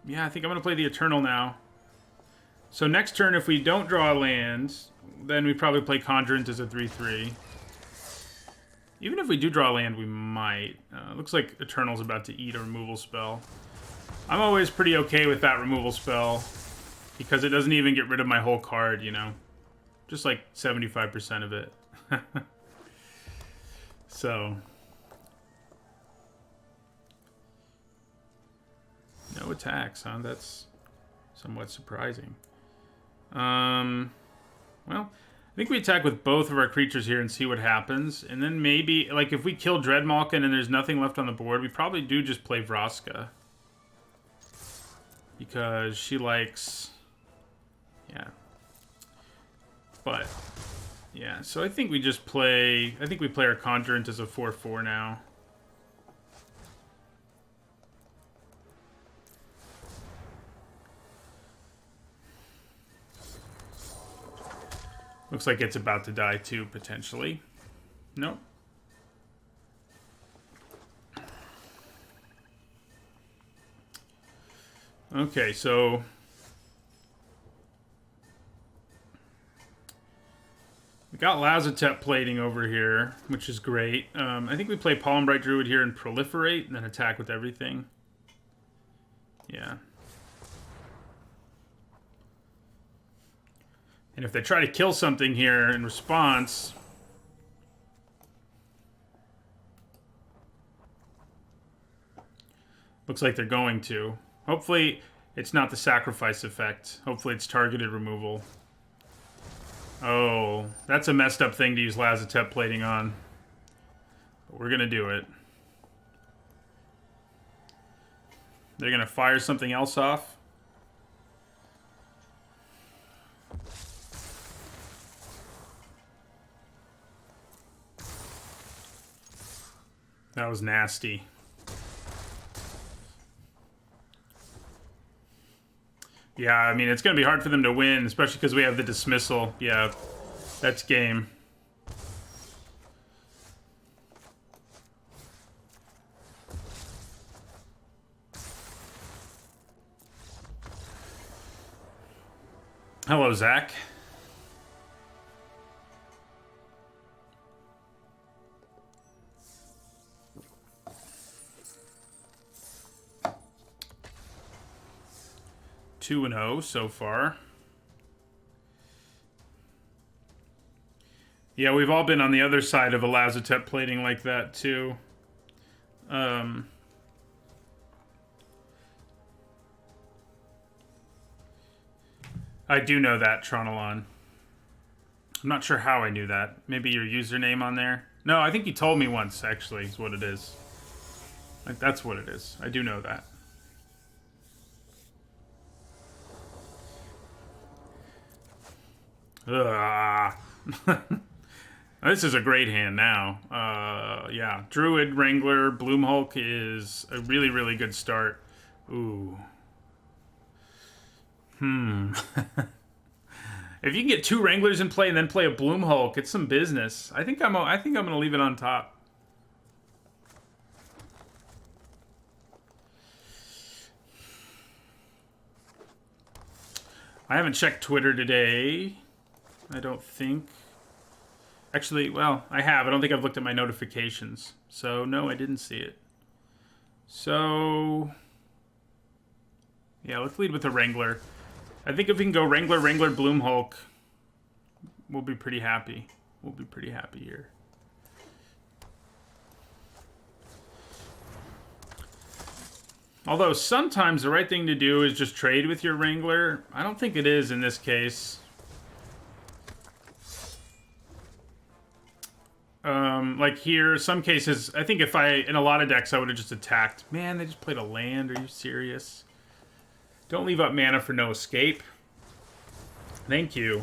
Yeah, I think I'm going to play the Eternal now. So next turn, if we don't draw a land, then we probably play Conjurant as a 3/3. Even if we do draw a land, we might. Looks like Eternal's about to eat a removal spell. I'm always pretty okay with that removal spell, because it doesn't even get rid of my whole card, you know? Just like 75% of it. So... no attacks, huh? That's somewhat surprising. Well, I think we attack with both of our creatures here and see what happens. And then maybe, like, if we kill Dreadmalkin and there's nothing left on the board, we probably do just play Vraska. Because she likes... yeah. But, yeah, so I think we just play... I think we play our Conjurant as a 4/4 now. Looks like it's about to die too, potentially. Nope. Okay, so we got Lazotep plating over here, which is great. I think we play Pollen Bright Druid here and proliferate, and then attack with everything. Yeah. And if they try to kill something here in response, looks like they're going to. Hopefully, it's not the sacrifice effect. Hopefully, it's targeted removal. Oh, that's a messed up thing to use Lazotep plating on. But we're going to do it. They're going to fire something else off. That was nasty. Yeah, I mean, it's going to be hard for them to win, especially because we have the dismissal. Yeah, that's game. Hello, Zach. Two and 0 so far. Yeah, we've all been on the other side of a Lazotep plating like that too. I do know that, Tronalon. I'm not sure how I knew that. Maybe your username on there? No, I think you told me once, actually, is what it is. Like, that's what it is. I do know that. This is a great hand now. Yeah, Druid, Wrangler, Bloomhulk is a really, really good start. Ooh. If you can get two Wranglers in play and then play a Bloomhulk, it's some business. I think I'm gonna leave it on top. I haven't checked Twitter today. I don't think. Actually, well, I have. I don't think I've looked at my notifications. So, no, I didn't see it. So, yeah, let's lead with the Wrangler. I think if we can go Wrangler, Bloomhulk, we'll be pretty happy. We'll be pretty happy here. Although sometimes the right thing to do is just trade with your Wrangler. I don't think it is in this case. Like here, some cases, I think in a lot of decks, I would have just attacked. Man, they just played a land. Are you serious? Don't leave up mana for no escape. Thank you.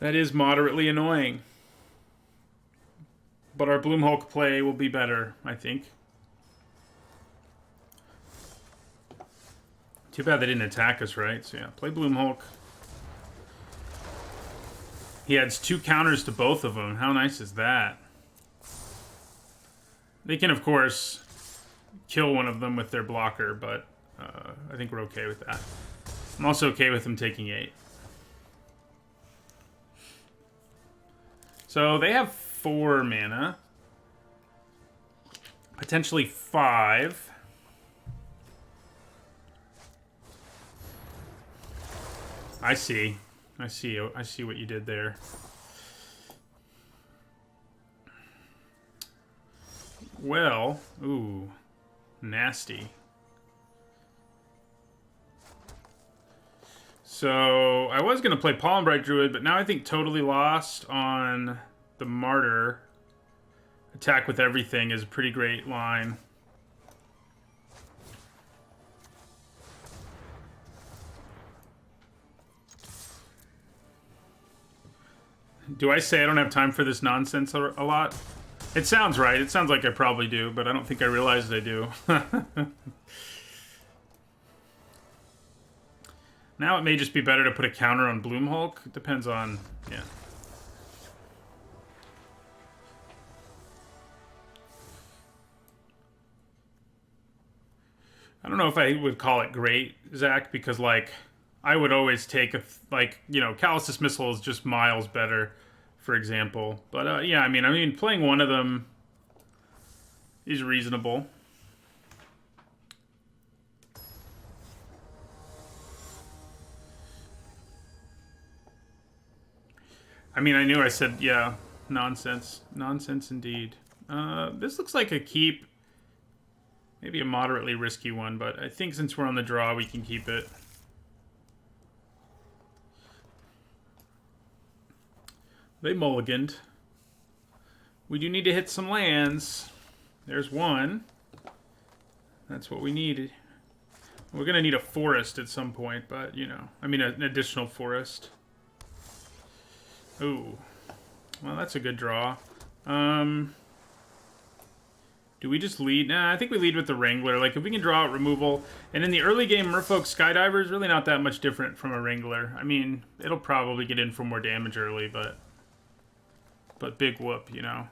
That is moderately annoying. But our Bloomhulk play will be better, I think. Too bad they didn't attack us, right? So yeah, play Bloomhulk. He adds 2 counters to both of them. How nice is that? They can, of course, kill one of them with their blocker, but I think we're okay with that. I'm also okay with them taking 8. So they have 4 mana. Potentially 5. I see. I see what you did there. Well, ooh, nasty. So I was gonna play Pollen Bright Druid, but now I think totally lost on the Martyr. Attack with everything is a pretty great line. Do I say I don't have time for this nonsense a lot? It sounds right. It sounds like I probably do, but I don't think I realized I do. Now it may just be better to put a counter on Bloom Hulk. It depends on, yeah. I don't know if I would call it great, Zach, because, like, I would always take, Callous Dismissal is just miles better, for example. But, yeah, I mean, playing one of them is reasonable. I mean, I knew I said, yeah, nonsense. Nonsense indeed. This looks like a keep. Maybe a moderately risky one, but I think since we're on the draw, we can keep it. They mulliganed. We do need to hit some lands. There's one. That's what we needed. We're going to need a forest at some point, but, you know. I mean, an additional forest. Ooh. Well, that's a good draw. Do we just lead? Nah, I think we lead with the Wrangler. Like, if we can draw out removal. And in the early game, Merfolk Skydiver is really not that much different from a Wrangler. I mean, it'll probably get in for more damage early, but big whoop, you know.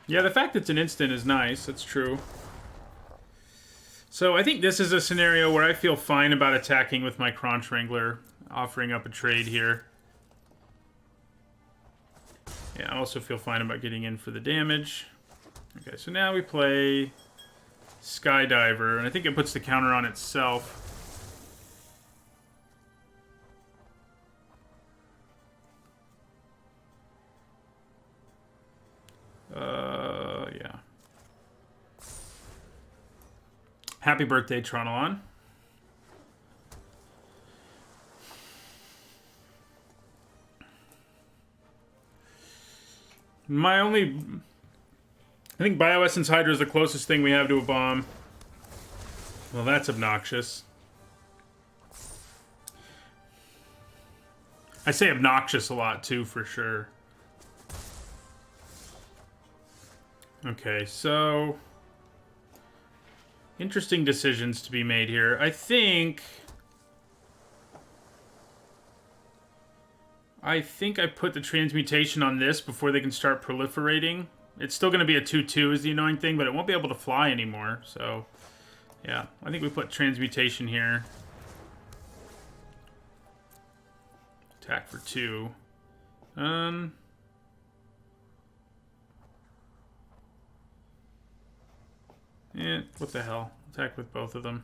Yeah, the fact it's an instant is nice. That's true. So I think this is a scenario where I feel fine about attacking with my Kronch Wrangler, offering up a trade here. Yeah, I also feel fine about getting in for the damage. Okay, so now we play Skydiver, and I think it puts the counter on itself. Yeah. Happy birthday, Tronalon. My only... I think Bioessence Hydra is the closest thing we have to a bomb. Well, that's obnoxious. I say obnoxious a lot, too, for sure. Okay, so... interesting decisions to be made here. I think I put the transmutation on this before they can start proliferating. It's still going to be a 2-2 is the annoying thing, but it won't be able to fly anymore. So, yeah, I think we put transmutation here. Attack for 2. Yeah, what the hell? Attack with both of them.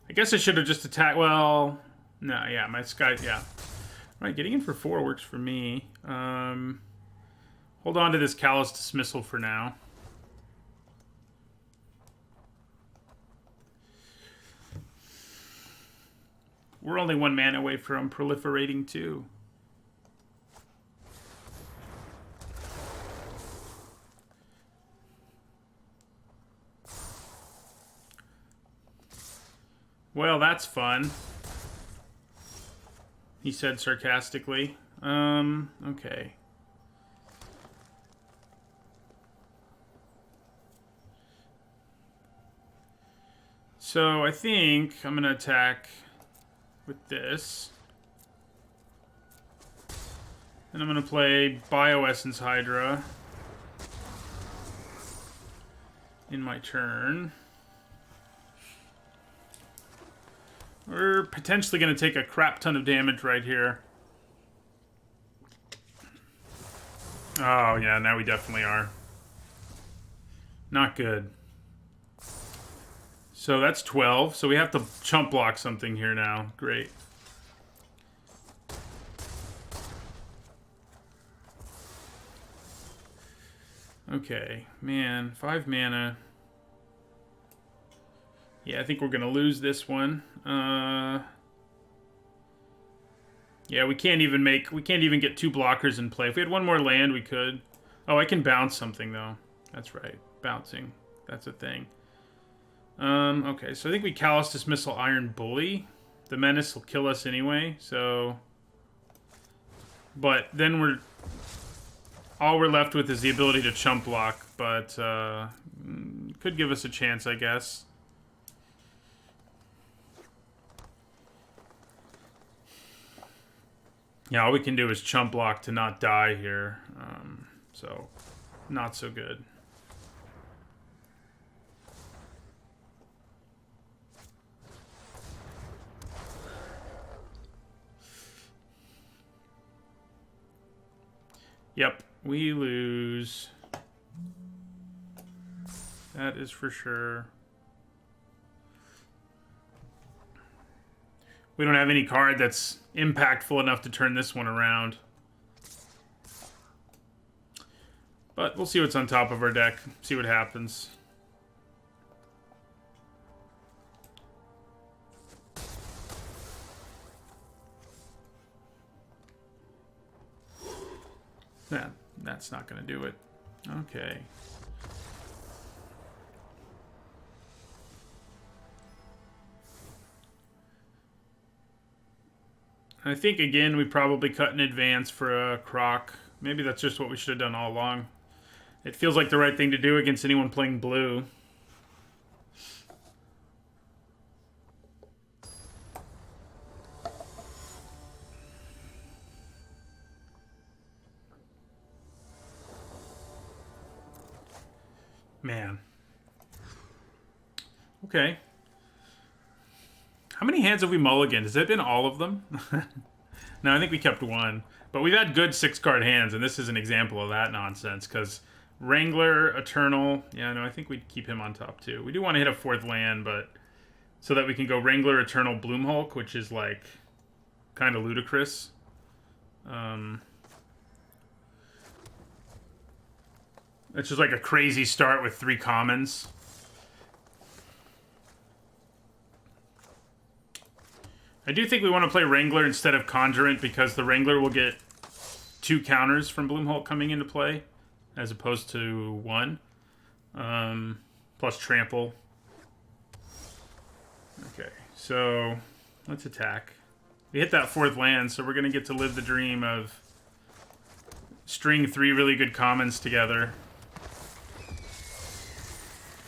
I guess I should have just attacked. Well, no, yeah, my Sky, yeah. Right, getting in for 4 works for me. Hold on to this Callous Dismissal for now. We're only 1 mana away from proliferating too. Well, that's fun, he said sarcastically. Okay. So I think I'm going to attack with this. And I'm going to play Bioessence Hydra in my turn. We're potentially going to take a crap ton of damage right here. Oh, yeah, now we definitely are. Not good. So that's 12. So we have to chump block something here now. Great. Okay, man, 5 mana. Yeah, I think we're gonna lose this one. Yeah, we can't even get 2 blockers in play. If we had 1 more land, we could. Oh, I can bounce something though. That's right, bouncing. That's a thing. Okay, so I think we Callous Dismissal Iron Bully. The Menace will kill us anyway, so... But then all we're left with is the ability to chump block, but could give us a chance, I guess. Yeah, all we can do is chump block to not die here. So, not so good. Yep, we lose. That is for sure. We don't have any card that's impactful enough to turn this one around. But we'll see what's on top of our deck. See what happens. That's not going to do it. Okay. I think, again, we probably cut in advance for a Croc. Maybe that's just what we should have done all along. It feels like the right thing to do against anyone playing blue. Man. Okay. How many hands have we mulliganed? Has it been all of them? No, I think we kept one. But we've had good 6-card hands, and this is an example of that nonsense, because Wrangler, Eternal... Yeah, no, I think we'd keep him on top, too. We do want to hit a 4th land, but... So that we can go Wrangler, Eternal, Bloomhulk, which is, like, kind of ludicrous. It's just like a crazy start with 3 commons. I do think we want to play Wrangler instead of Conjurant because the Wrangler will get 2 counters from Bloomhulk coming into play as opposed to 1. Plus Trample. Okay, so let's attack. We hit that 4th land, so we're going to get to live the dream of string 3 really good commons together.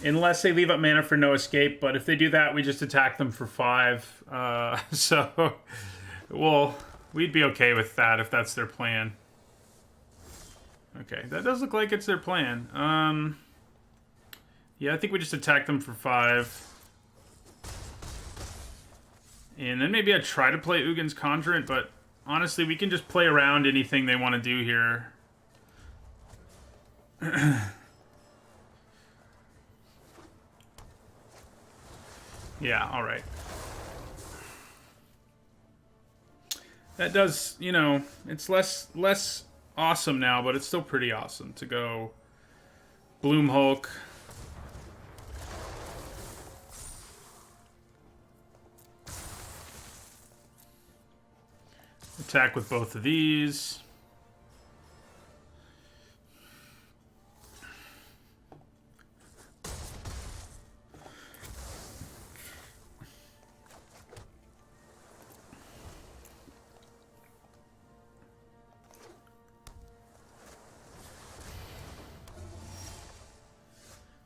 Unless they leave up mana for no escape, but if they do that, we just attack them for 5. So, well, we'd be okay with that if that's their plan. Okay, that does look like it's their plan. Yeah, I think we just attack them for 5. And then maybe I'd try to play Ugin's Conjurant, but honestly, we can just play around anything they want to do here. Yeah, alright. That does, you know, it's less awesome now, but it's still pretty awesome to go Bloomhulk. Attack with both of these.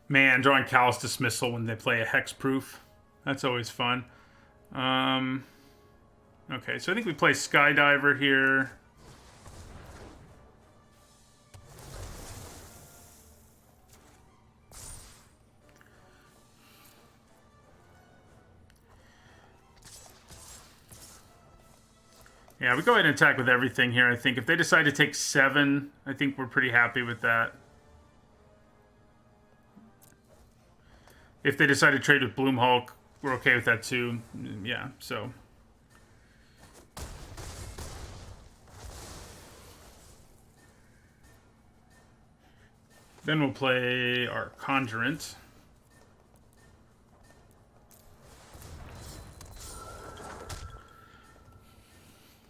Man, drawing Callous Dismissal when they play a Hexproof. That's always fun. Okay, so I think we play Skydiver here. Yeah, we go ahead and attack with everything here, I think. If they decide to take 7, I think we're pretty happy with that. If they decide to trade with Bloomhulk, we're okay with that too. Yeah, so... Then we'll play our Conjurant.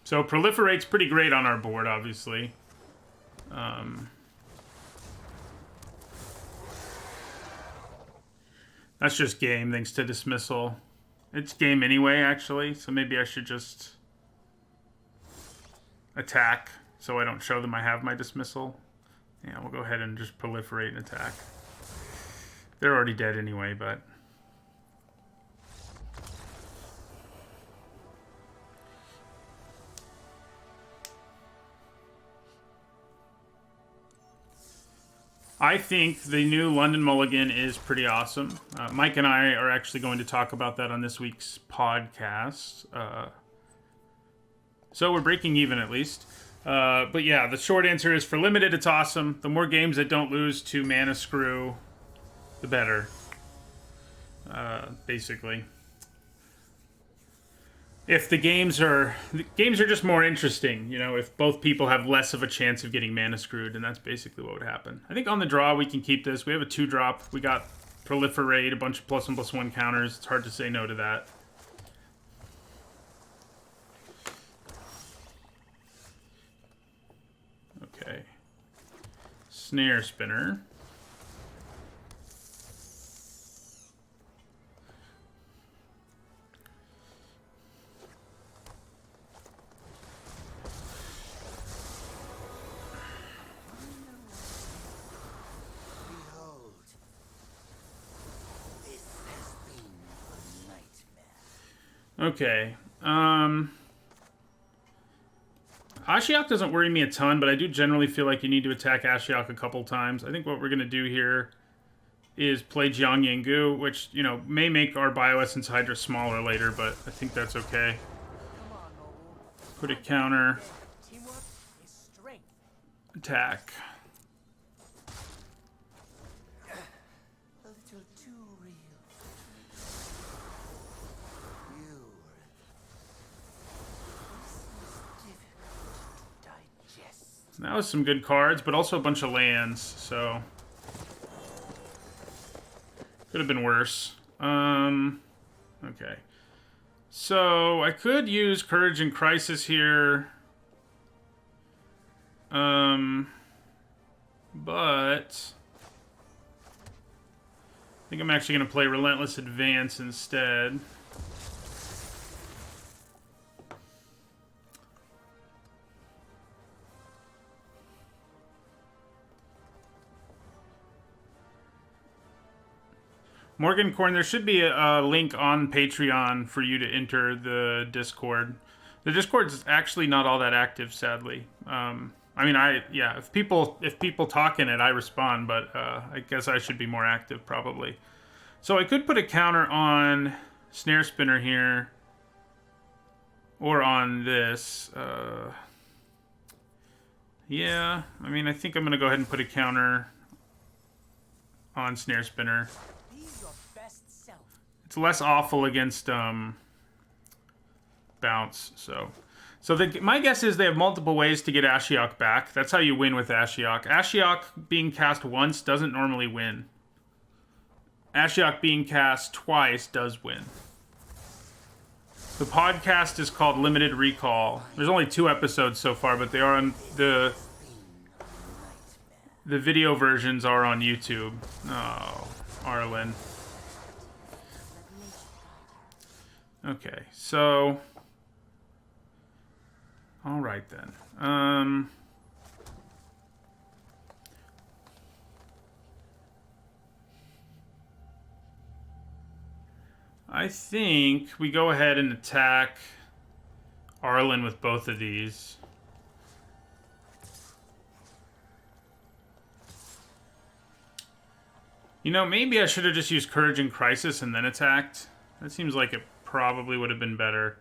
So Proliferate's pretty great on our board, obviously. That's just game, thanks to Dismissal. It's game anyway, actually, so maybe I should just attack so I don't show them I have my Dismissal. Yeah, we'll go ahead and just Proliferate and attack. They're already dead anyway, but... I think the new London Mulligan is pretty awesome. Mike and I are actually going to talk about that on this week's podcast. So we're breaking even at least. But yeah, the short answer is for limited, it's awesome. The more games that don't lose to Mana Screw, the better. Basically. If the games are just more interesting, you know, if both people have less of a chance of getting mana screwed, and that's basically what would happen. I think on the draw we can keep this. We have a 2-drop. We got Proliferate, a bunch of +1/+1 counters. It's hard to say no to that. Okay. Snare Spinner. Okay. Ashiok doesn't worry me a ton, but I do generally feel like you need to attack Ashiok a couple times. I think what we're going to do here is play Jiang Yanggu, which, you know, may make our Bioessence Hydra smaller later, but I think that's okay. Put a counter. Attack. That was some good cards, but also a bunch of lands, so could have been worse. Okay. So I could use Courage and Crisis here. But I think I'm actually going to play Relentless Advance instead. Morgan Corn, there should be a link on Patreon for you to enter the Discord. The Discord's actually not all that active, sadly. I mean, if people talk in it, I respond, but I guess I should be more active probably. So I could put a counter on Snare Spinner here, or on this. Yeah, I mean, I think I'm gonna go ahead and put a counter on Snare Spinner. It's less awful against bounce, so my guess is they have multiple ways to get Ashiok back. That's how you win with Ashiok. Ashiok being cast once doesn't normally win. Ashiok being cast twice does win. The podcast is called Limited Recall. There's only 2 episodes so far, but they are on the video versions are on YouTube. Oh, Arlen. Okay, so all right then. I think we go ahead and attack Arlen with both of these. You know, maybe I should have just used Courage and Crisis and then attacked. That seems like it probably would have been better.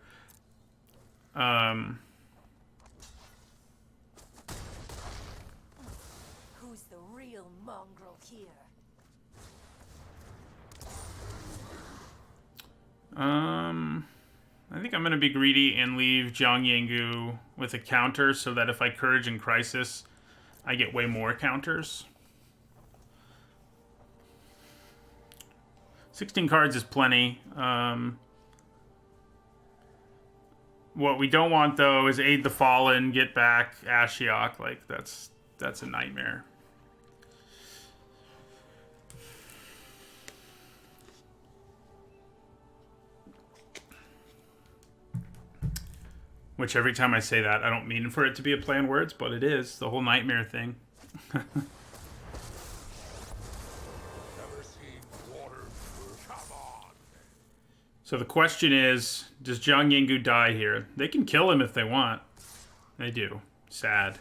Who's the real mongrel here? I think I'm going to be greedy and leave Jiang Yanggu with a counter so that if I Courage and Crisis, I get way more counters. 16 cards is plenty. What we don't want, though, is Aid the Fallen, get back Ashiok. Like, that's a nightmare. Which every time I say that, I don't mean for it to be a play on words, but it is. The whole nightmare thing. So the question is, does Jiang Yanggu die here? They can kill him if they want. They do. Sad.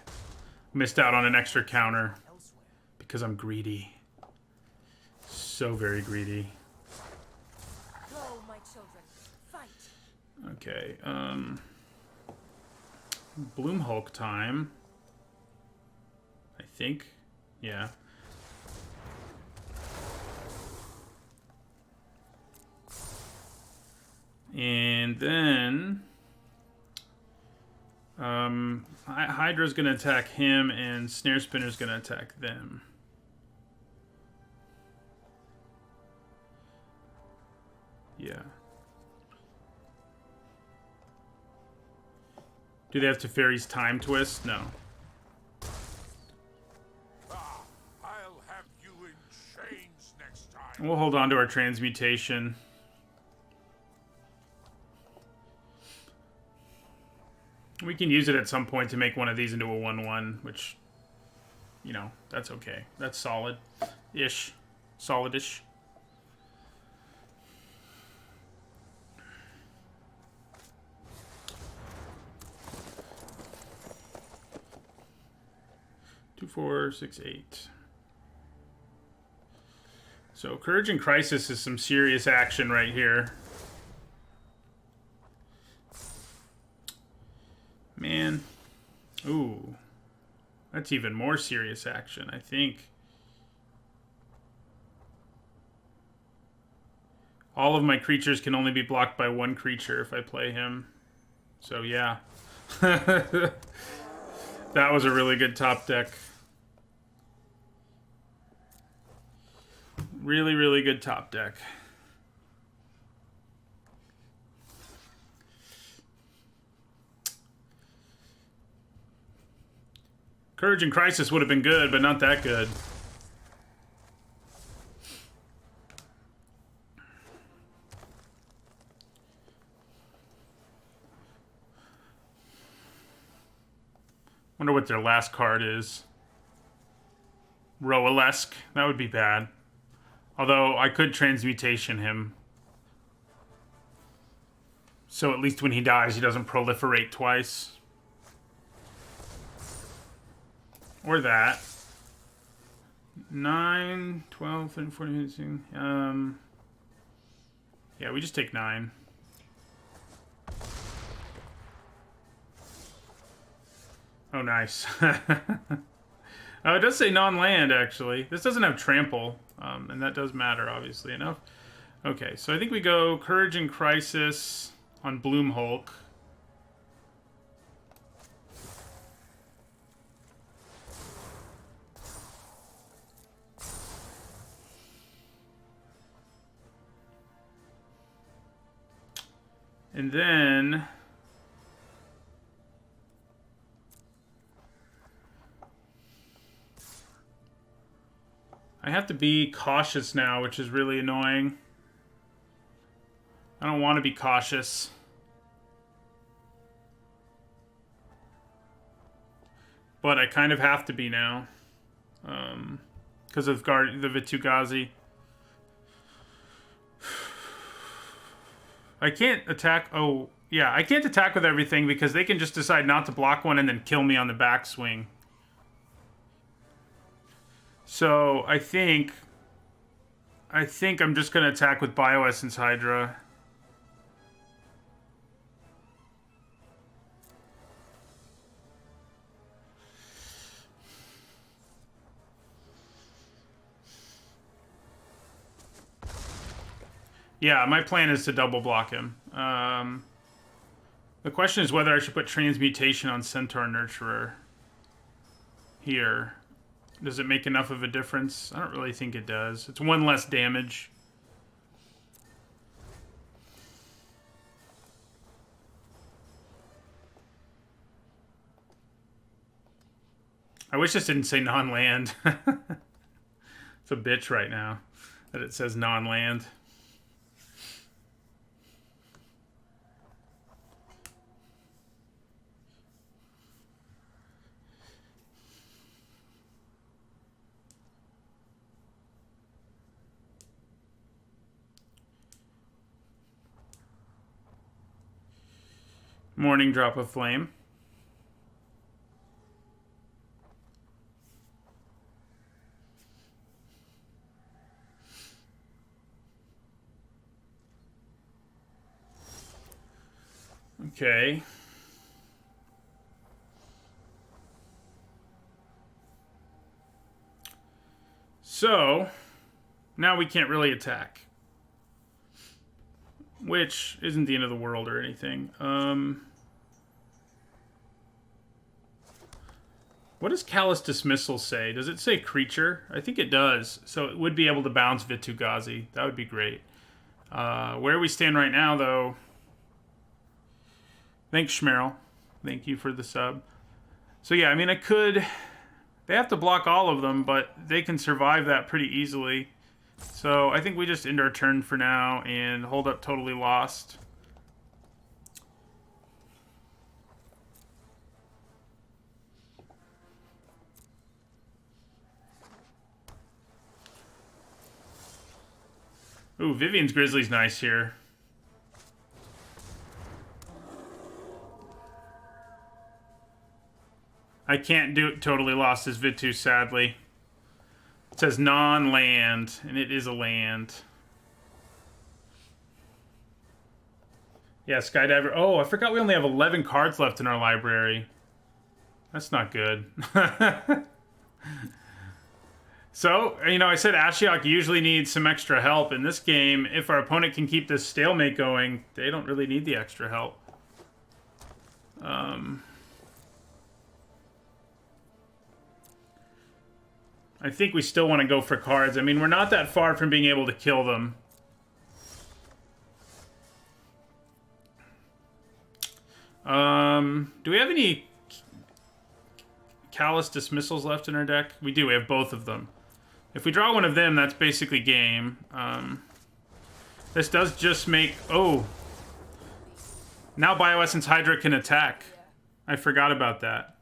Missed out on an extra counter because I'm greedy. So very greedy. Go, my children. Fight. Okay, Bloom Hulk time. I think. Yeah. And then Hydra's gonna attack him and Snare Spinner's gonna attack them. Yeah. Do they have Teferi's Time Twist? No. I'll have you in chains next time. We'll hold on to our transmutation. We can use it at some point to make one of these into a 1/1, which, you know, that's okay. That's solid-ish. Solid-ish. Two, 4, 6, 8. So Courage and Crisis is some serious action right here. Man. Ooh. That's even more serious action, I think. All of my creatures can only be blocked by one creature if I play him. So, yeah. That was a really good top deck. Really, really good top deck. Courage and Crisis would have been good, but not that good. Wonder what their last card is. Roalesque. That would be bad. Although, I could Transmutation him. So at least when he dies, he doesn't proliferate twice. Or that. 9, 12, 13, 14, 15. Yeah, we just take 9. Oh, nice. Oh, it does say non-land, actually. This doesn't have trample, and that does matter, obviously enough. Okay, so I think we go Courage and Crisis on Bloom Hulk. And then I have to be cautious now, which is really annoying. I don't want to be cautious. But I kind of have to be now. Because of the Vitugazi. I can't attack... Oh, yeah. I can't attack with everything because they can just decide not to block one and then kill me on the backswing. So, I think I'm just going to attack with Bioessence Hydra. Yeah, my plan is to double block him. The question is whether I should put Transmutation on Centaur Nurturer here. Does it make enough of a difference? I don't really think it does. It's 1 less damage. I wish this didn't say non-land. It's a bitch right now that it says non-land. Morning Drop of Flame. Okay. So, now we can't really attack. Which isn't the end of the world or anything. What does Callous Dismissal say? Does it say creature? I think it does. So it would be able to bounce Vitu-Ghazi. That would be great. Where we stand right now, though... Thanks, Schmerl. Thank you for the sub. So yeah, I mean, I could... They have to block all of them, but they can survive that pretty easily. So I think we just end our turn for now and hold up Totally Lost. Ooh, Vivian's Grizzly's nice here. I can't do it. Totally Lost as Vitu, sadly. It says non-land, and it is a land. Yeah, Skydiver. Oh, I forgot we only have 11 cards left in our library. That's not good. So, you know, I said Ashiok usually needs some extra help. In this game, if our opponent can keep this stalemate going, they don't really need the extra help. I think we still want to go for cards. I mean, we're not that far from being able to kill them. Do we have any Callous Dismissals left in our deck? We do. We have both of them. If we draw one of them, that's basically game. This does just make... Oh. Now Bioessence Hydra can attack. I forgot about that.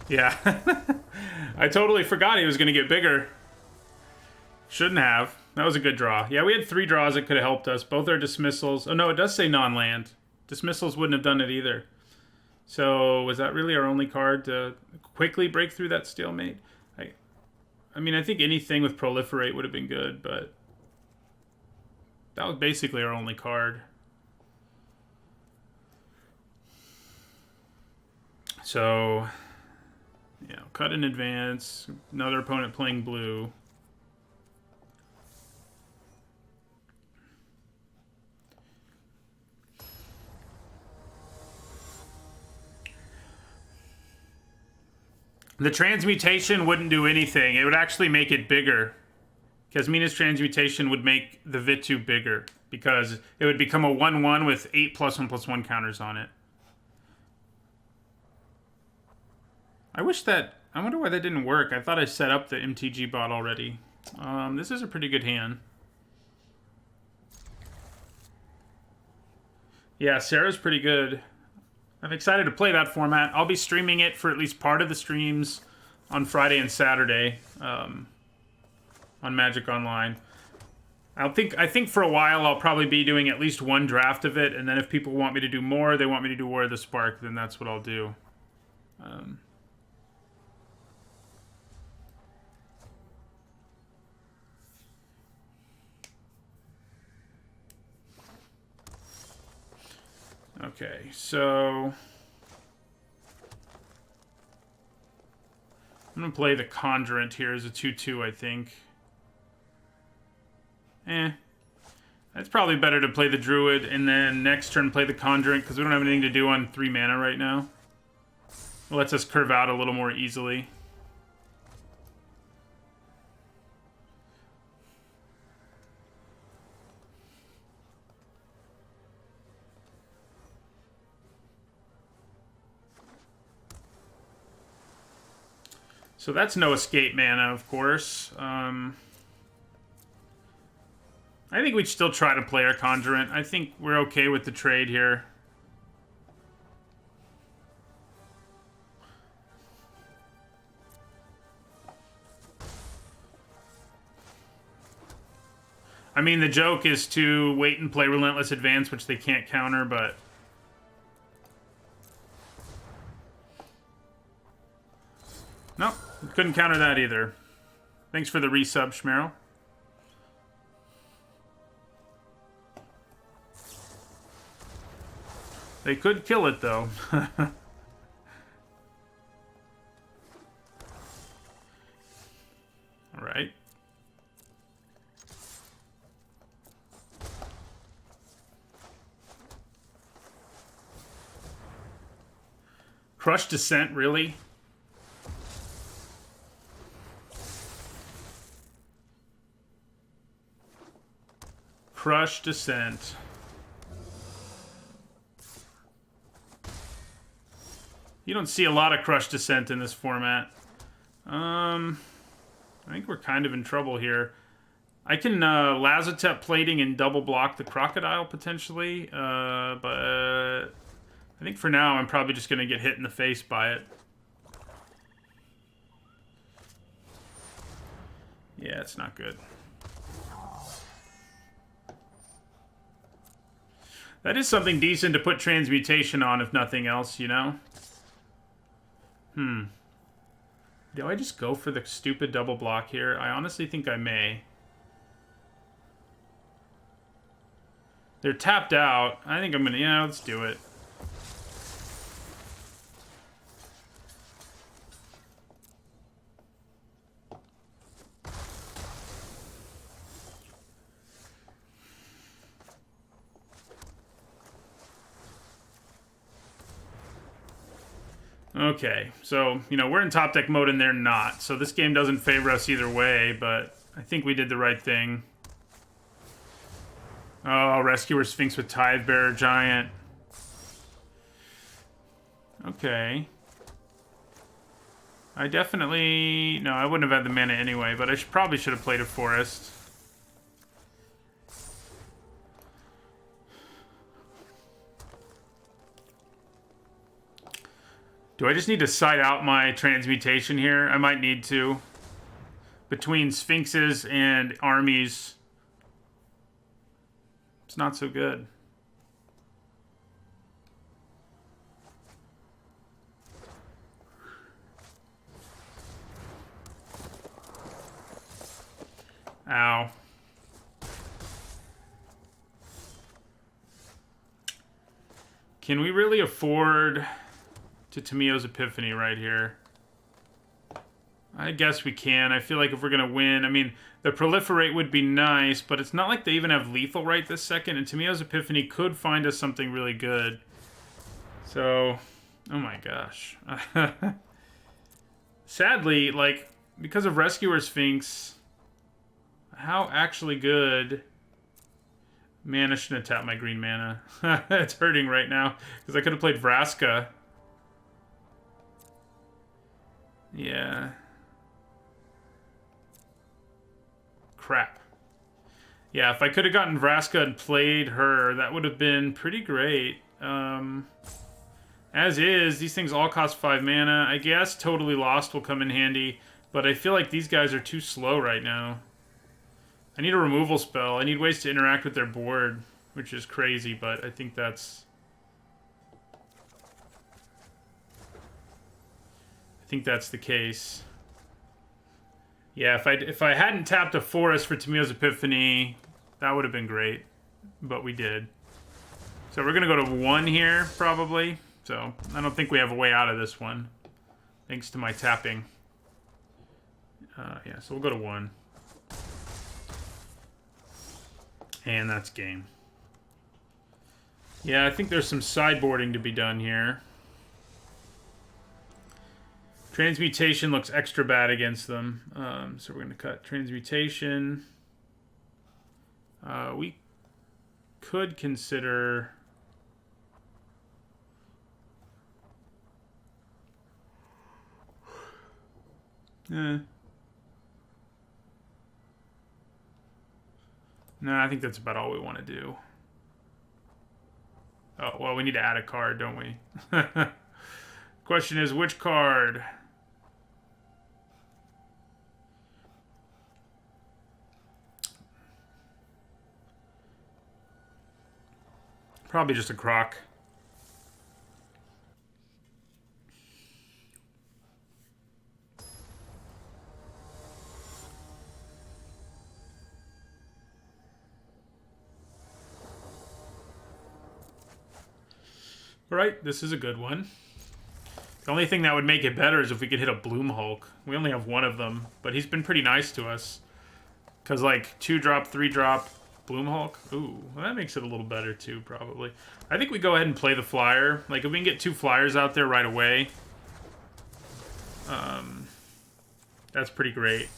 Yeah. I totally forgot he was going to get bigger. Shouldn't have. That was a good draw. Yeah, we had 3 draws that could have helped us. Both are dismissals. Oh, no, it does say non-land. Dismissals wouldn't have done it either. So, was that really our only card to quickly break through that stalemate? I mean, I think anything with Proliferate would have been good, but that was basically our only card. So, yeah, cut in advance. Another opponent playing blue. The transmutation wouldn't do anything. It would actually make it bigger. Kasmina's transmutation would make the Vitu bigger because it would become a 1/1 with 8+1/+1 counters on it. I wonder why that didn't work. I thought I set up the MTG bot already. This is a pretty good hand. Yeah, Sarah's pretty good. I'm excited to play that format. I'll be streaming it for at least part of the streams on Friday and Saturday on Magic Online. I think for a while I'll probably be doing at least one draft of it, and then if people want me to do more, they want me to do War of the Spark, then that's what I'll do. Okay, so I'm going to play the Conjurant here as a 2/2, I think. It's probably better to play the Druid and then next turn play the Conjurant because we don't have anything to do on 3 mana right now. It lets us curve out a little more easily. So that's no escape mana, of course. I think we'd still try to play our Conjurant. I think we're okay with the trade here. I mean, the joke is to wait and play Relentless Advance, which they can't counter, but... No, Couldn't counter that either. Thanks for the resub, Schmeryl. They could kill it, though. Alright. Crush Descent, really? Crush Descent. You don't see a lot of Crush Descent in this format. I think we're kind of in trouble here. I can Lazotep Plating and double block the Crocodile, potentially. But I think for now I'm probably just going to get hit in the face by it. Yeah, it's not good. That is something decent to put Transmutation on, if nothing else, you know? Do I just go for the stupid double block here? I honestly think I may. They're tapped out. I think I'm gonna... Yeah, let's do it. Okay, so, you know, we're in top deck mode and they're not. So this game doesn't favor us either way, but I think we did the right thing. Oh, Rescuer Sphinx with Tithe Bearer Giant. Okay. I definitely... No, I wouldn't have had the mana anyway, but I probably should have played a Forest. Do I just need to side out my Transmutation here? I might need to. Between Sphinxes and armies, it's not so good. Ow. Can we really afford to Tamio's Epiphany right here? I guess we can. I feel like if we're going to win... I mean, the Proliferate would be nice, but it's not like they even have Lethal right this second, and Tamio's Epiphany could find us something really good. So... Oh my gosh. Sadly, like, because of Rescuer Sphinx, how actually good... Man, I shouldn't have tapped my green mana. It's hurting right now, because I could have played Vraska. Yeah. Crap. Yeah, if I could have gotten Vraska and played her, that would have been pretty great. As is, these things all cost 5 mana. I guess Totally Lost will come in handy, but I feel like these guys are too slow right now. I need a removal spell. I need ways to interact with their board, which is crazy, but I think that's... the case. Yeah, if I hadn't tapped a Forest for Tamio's Epiphany, that would have been great. But we did. So we're going to go to 1 here, probably. So I don't think we have a way out of this one. Thanks to my tapping. Yeah, so we'll go to 1. And that's game. Yeah, I think there's some sideboarding to be done here. Transmutation looks extra bad against them. So we're going to cut Transmutation. We could consider... No, I think that's about all we want to do. Oh, well, we need to add a card, don't we? Question is, which card? Probably just a Croc. Right, this is a good one. The only thing that would make it better is if we could hit a Bloom Hulk. We only have one of them, but he's been pretty nice to us. Because, like, 2-drop, 3-drop, Bloom Hulk. Ooh, well, that makes it a little better, too, probably. I think we go ahead and play the flyer. Like, if we can get 2 flyers out there right away, that's pretty great.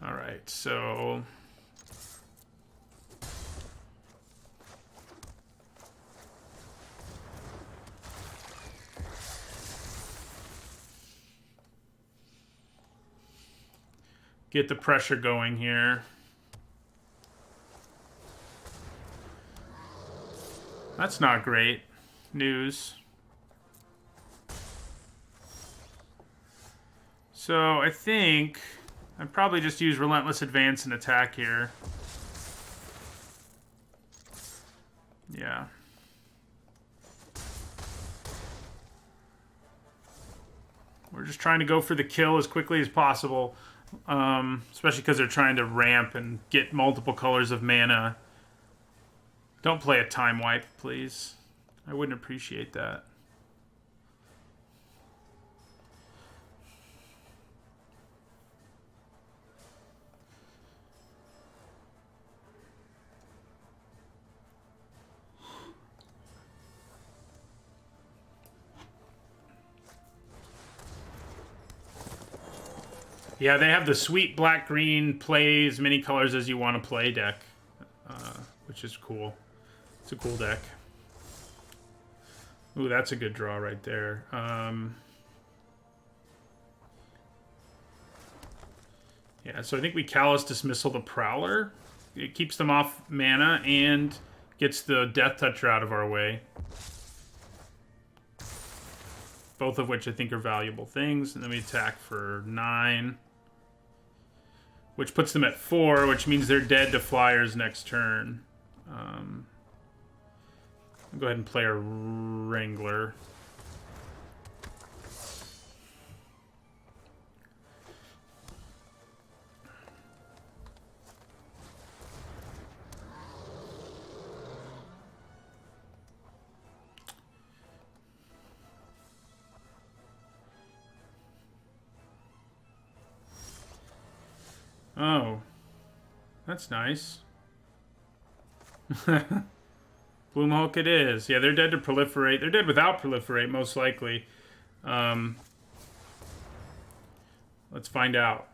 Alright, so... get the pressure going here. That's not great news. So I think I'd probably just use Relentless Advance and attack here. Yeah. We're just trying to go for the kill as quickly as possible. Especially because they're trying to ramp and get multiple colors of mana. Don't play a time wipe, please. I wouldn't appreciate that. Yeah, they have the sweet black-green play as many colors as you want to play deck, which is cool. It's a cool deck. Ooh, that's a good draw right there. Yeah, so I think we Callous Dismissal the Prowler. It keeps them off mana and gets the Death Toucher out of our way. Both of which I think are valuable things. And then we attack for 9. Which puts them at 4, which means they're dead to flyers next turn. I'll go ahead and play a Wrangler. Oh, that's nice. Bloom Hulk it is. Yeah, they're dead to Proliferate. They're dead without Proliferate, most likely. Let's find out.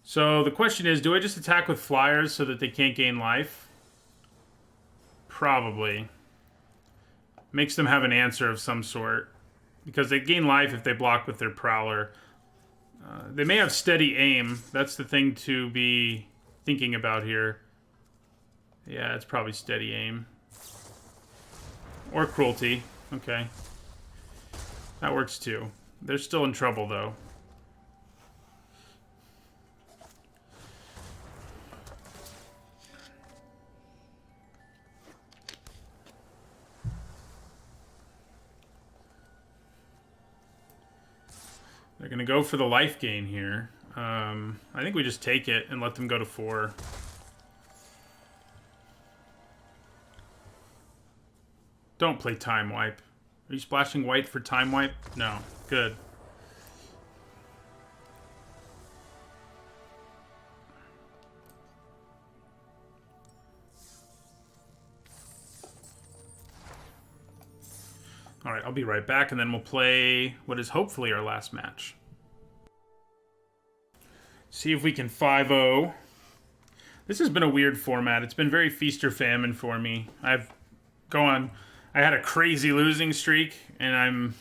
So the question is, do I just attack with flyers so that they can't gain life? Probably. Makes them have an answer of some sort. Because they gain life if they block with their Prowler. They may have steady aim. That's the thing to be thinking about here. Yeah, it's probably steady aim. Or cruelty. Okay. That works too. They're still in trouble though. They're going to go for the life gain here. I think we just take it and let them go to 4. Don't play Time Wipe. Are you splashing white for Time Wipe? No. Good. Alright, I'll be right back, and then we'll play what is hopefully our last match. See if we can 5-0. This has been a weird format. It's been very feast or famine for me. I had a crazy losing streak, and I'm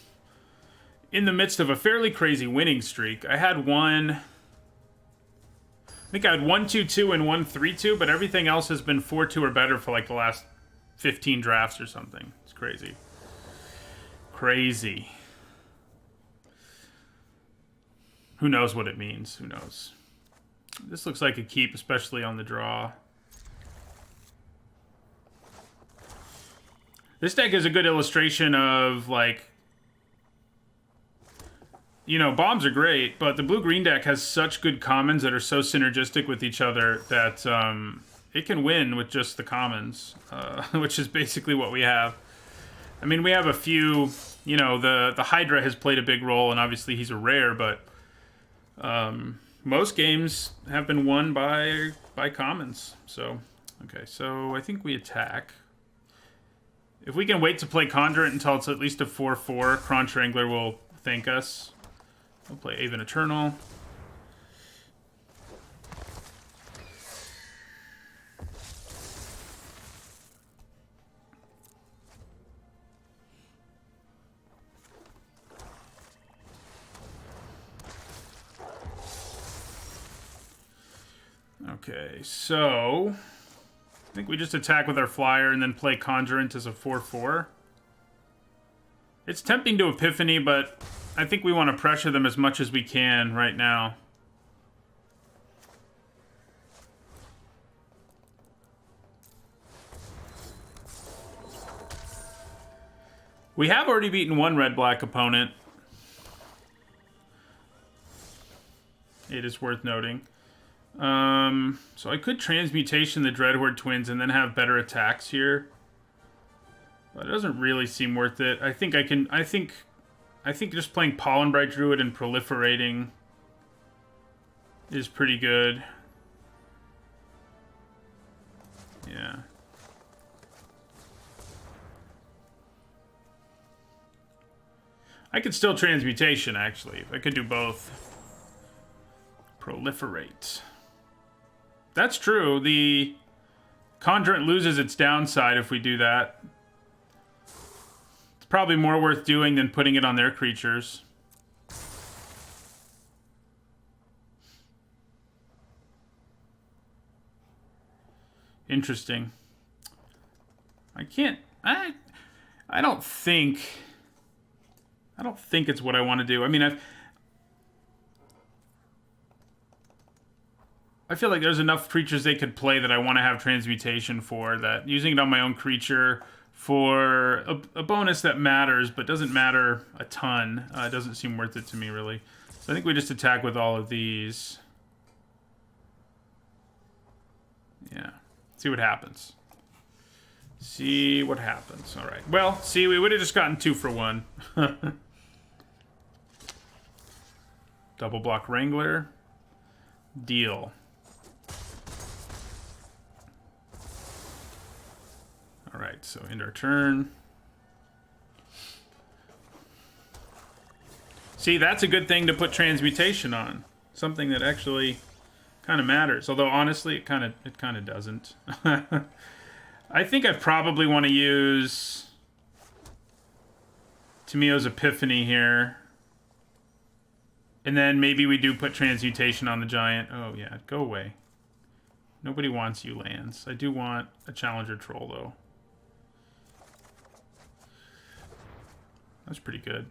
in the midst of a fairly crazy winning streak. I had one... I think I had 1-2-2 and 1-3-2, but everything else has been 4-2 or better for like the last 15 drafts or something. It's crazy. Crazy. Who knows what it means? Who knows? This looks like a keep, especially on the draw. This deck is a good illustration of, like, you know, bombs are great, but the blue-green deck has such good commons that are so synergistic with each other that it can win with just the commons, which is basically what we have. I mean, we have a few, you know, the Hydra has played a big role, and obviously he's a rare, but most games have been won by commons. So, okay, so I think we attack. If we can wait to play Conjurant until it's at least a 4/4, Kron Strangler will thank us. We'll play Aven Eternal. Okay, so I think we just attack with our flyer and then play Conjurant as a 4/4. It's tempting to Epiphany, but I think we want to pressure them as much as we can right now. We have already beaten one red-black opponent. It is worth noting. So I could Transmutation the Dreadhorde Twins and then have better attacks here. But it doesn't really seem worth it. I think just playing Pollen Bright Druid and proliferating is pretty good. Yeah. I could still Transmutation, actually. I could do both. Proliferate. That's true. The Conjurant loses its downside if we do that. It's probably more worth doing than putting it on their creatures. Interesting. I don't think it's what I want to do. I mean, I feel like there's enough creatures they could play that I want to have Transmutation for, that using it on my own creature for a bonus that matters but doesn't matter a ton doesn't seem worth it to me, really. So I think we just attack with all of these. Yeah. See what happens. See what happens. All right. Well, see, we would have just gotten 2 for 1. Double block Wrangler. Deal. All right, so end our turn. See, that's a good thing to put Transmutation on. Something that actually kind of matters. Although honestly, it kind of doesn't. I think I probably want to use Tamio's Epiphany here. And then maybe we do put Transmutation on the Giant. Oh yeah, go away. Nobody wants you lands. I do want a Challenger Troll though. That's pretty good.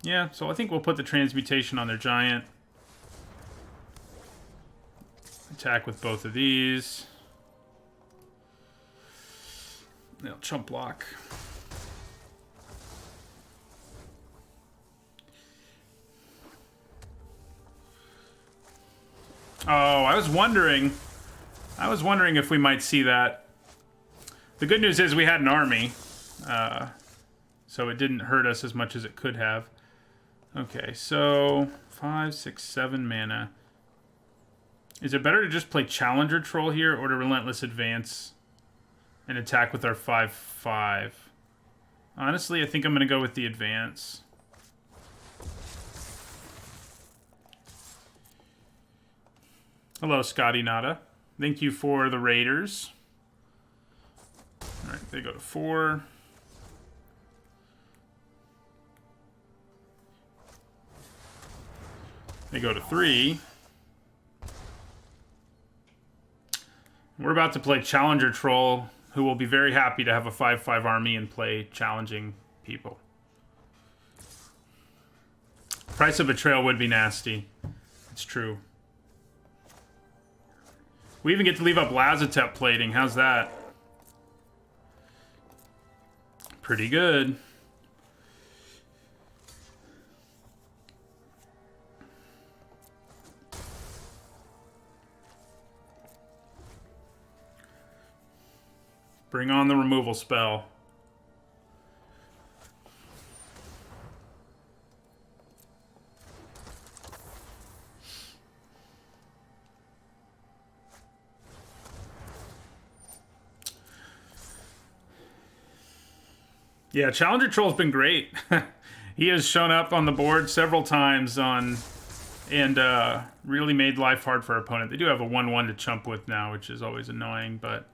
Yeah, so I think we'll put the Transmutation on their Giant. Attack with both of these. They'll chump block. Oh, I was wondering if we might see that. The good news is we had an army. So it didn't hurt us as much as it could have. Okay, so 5, 6, 7 mana. Is it better to just play Challenger Troll here or to Relentless Advance and attack with our 5/5? Honestly, I think I'm going to go with the Advance. Hello, Scotty Nada. Thank you for the Raiders. Alright, they go to 4. They go to 3. We're about to play Challenger Troll, who will be very happy to have a 5/5 army and play challenging people. Price of Betrayal would be nasty. It's true. We even get to leave up Lazotep plating. How's that? Pretty good. Bring on the removal spell. Yeah, Challenger Troll's been great. He has shown up on the board several times and really made life hard for our opponent. They do have a 1/1 to chump with now, which is always annoying, but...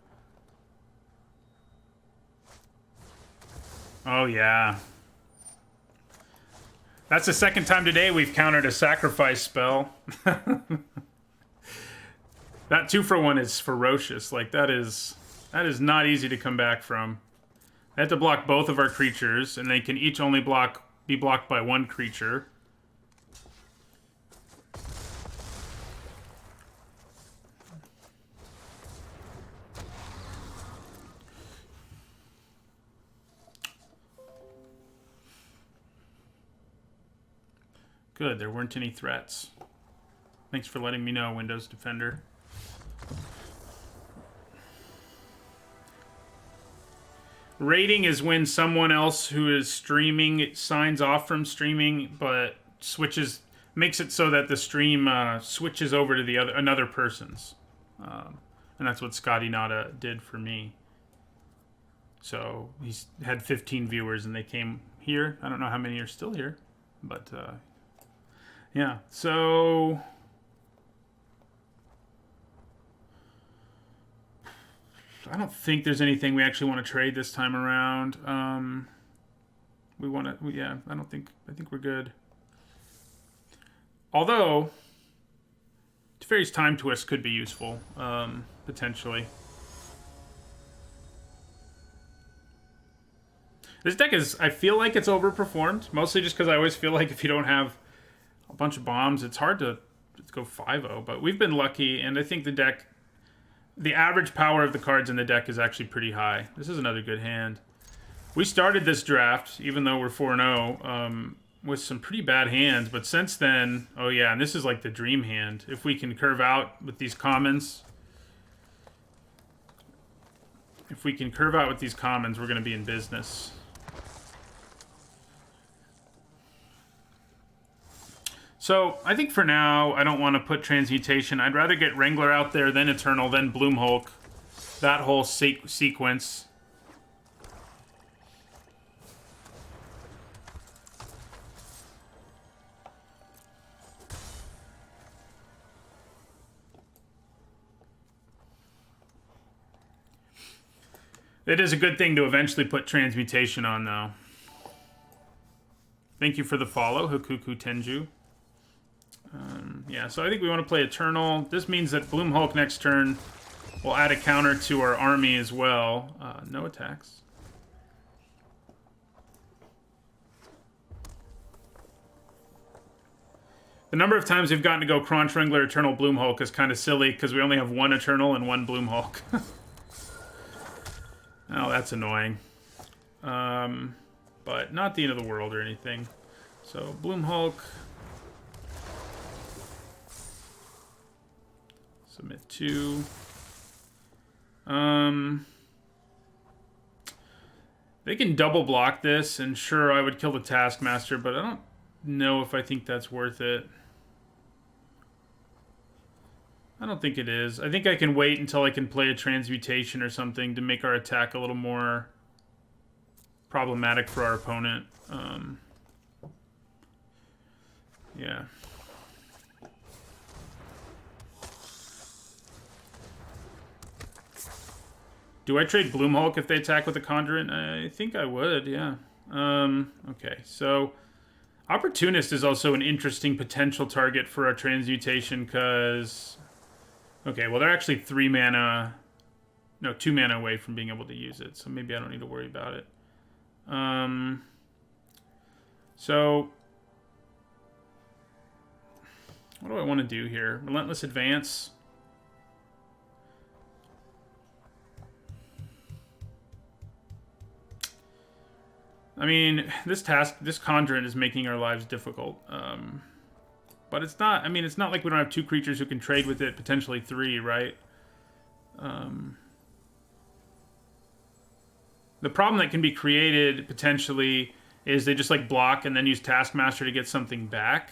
Oh, yeah. That's the second time today we've countered a sacrifice spell. That 2-for-1 is ferocious. Like, that is not easy to come back from. They have to block both of our creatures, and they can each only be blocked by one creature. Good, there weren't any threats. Thanks for letting me know, Windows Defender. Raiding is when someone else who is streaming signs off from streaming, but makes it so that the stream switches over to another person's, and that's what Scotty Nada did for me. So he's had 15 viewers, and they came here. I don't know how many are still here, but yeah. So. I don't think there's anything we actually want to trade this time around. I think we're good. Although, Teferi's Time Twist could be useful, potentially. This deck I feel like it's overperformed, mostly just because I always feel like if you don't have a bunch of bombs, it's hard to go 5-0, but we've been lucky, and I think the average power of the cards in the deck is actually pretty high. This is another good hand. We started this draft, even though we're 4-0, with some pretty bad hands. But since then, oh yeah, and this is like the dream hand. If we can curve out with these commons. If we can curve out with these commons, we're going to be in business. So, I think for now, I don't want to put Transmutation. I'd rather get Wrangler out there, then Eternal, then Bloomhulk. That whole sequence. It is a good thing to eventually put Transmutation on, though. Thank you for the follow, Hakuku Tenju. Yeah, so I think we want to play Eternal. This means that Bloomhulk next turn will add a counter to our army as well. No attacks. The number of times we've gotten to go Crunch Wrangler, Eternal, Bloomhulk is kind of silly because we only have one Eternal and one Bloomhulk. Oh, that's annoying. But not the end of the world or anything. So, Bloomhulk. Submit 2. They can double block this, and sure, I would kill the Taskmaster, but I don't know if I think that's worth it. I don't think it is. I think I can wait until I can play a Transmutation or something to make our attack a little more problematic for our opponent. Yeah. Do I trade Bloomhulk if they attack with a Conjurant? I think I would, yeah. Okay, so Opportunist is also an interesting potential target for our Transmutation because... Okay, well, they're actually 2 mana away from being able to use it, so maybe I don't need to worry about it. So, what do I want to do here? Relentless Advance. I mean, this Conjurant is making our lives difficult. But it's not, I mean, it's not like we don't have 2 creatures who can trade with it, potentially 3, right? The problem that can be created potentially is they just like block and then use Taskmaster to get something back.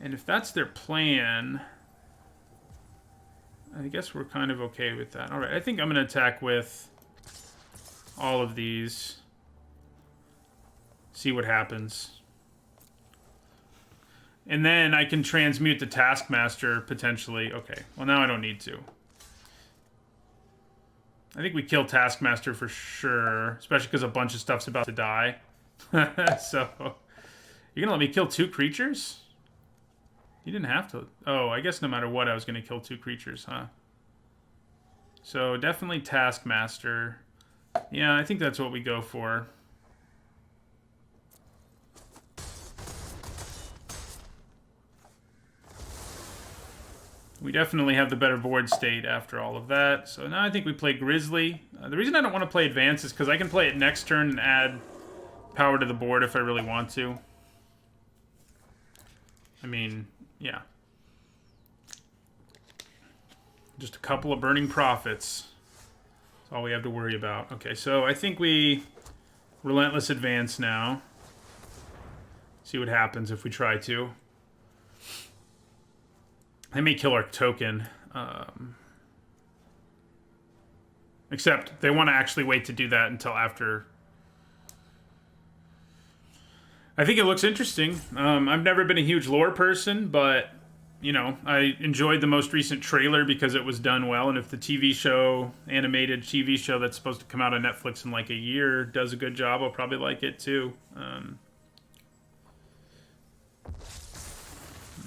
And if that's their plan, I guess we're kind of okay with that. All right, I think I'm going to attack with all of these. See what happens. And then I can transmute the Taskmaster, potentially. Okay, well now I don't need to. I think we kill Taskmaster for sure, especially because a bunch of stuff's about to die. So, you're gonna let me kill 2 creatures? You didn't have to. Oh, I guess no matter what, I was gonna kill 2 creatures, huh? So, definitely Taskmaster. Yeah, I think that's what we go for. We definitely have the better board state after all of that. So now I think we play Grizzly. The reason I don't want to play Advance is because I can play it next turn and add power to the board if I really want to. I mean, yeah. Just a couple of Burning Prophets. That's all we have to worry about. Okay, so I think we Relentless Advance now. See what happens if we try to. They may kill our token. Except they want to actually wait to do that until after. I think it looks interesting. I've never been a huge lore person, but, you know, I enjoyed the most recent trailer because it was done well. And if the TV show, animated TV show that's supposed to come out on Netflix in like a year, does a good job, I'll probably like it too.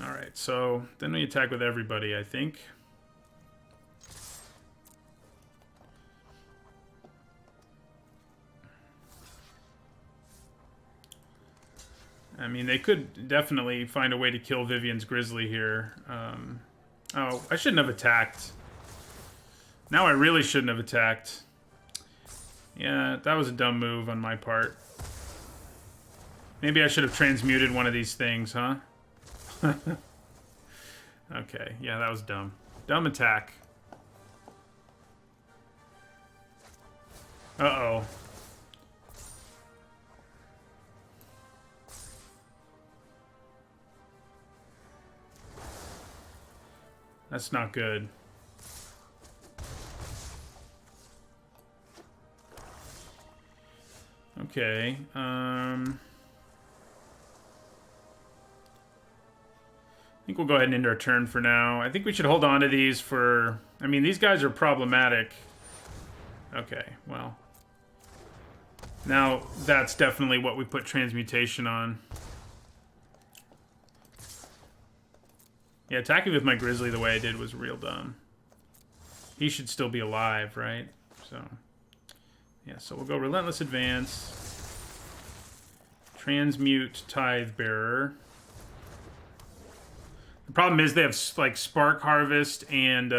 Alright, so then we attack with everybody, I think. I mean, they could definitely find a way to kill Vivian's Grizzly here. Oh, I shouldn't have attacked. Now I really shouldn't have attacked. Yeah, that was a dumb move on my part. Maybe I should have transmuted one of these things, huh? Okay, yeah, that was dumb. Dumb attack. Uh-oh. That's not good. Okay, I think we'll go ahead and end our turn for now. I think we should hold on to these for... I mean, these guys are problematic. Okay, well. Now, that's definitely what we put Transmutation on. Yeah, attacking with my Grizzly the way I did was real dumb. He should still be alive, right? So, yeah, so we'll go Relentless Advance. Transmute Tithe Bearer. The problem is they have like Spark Harvest and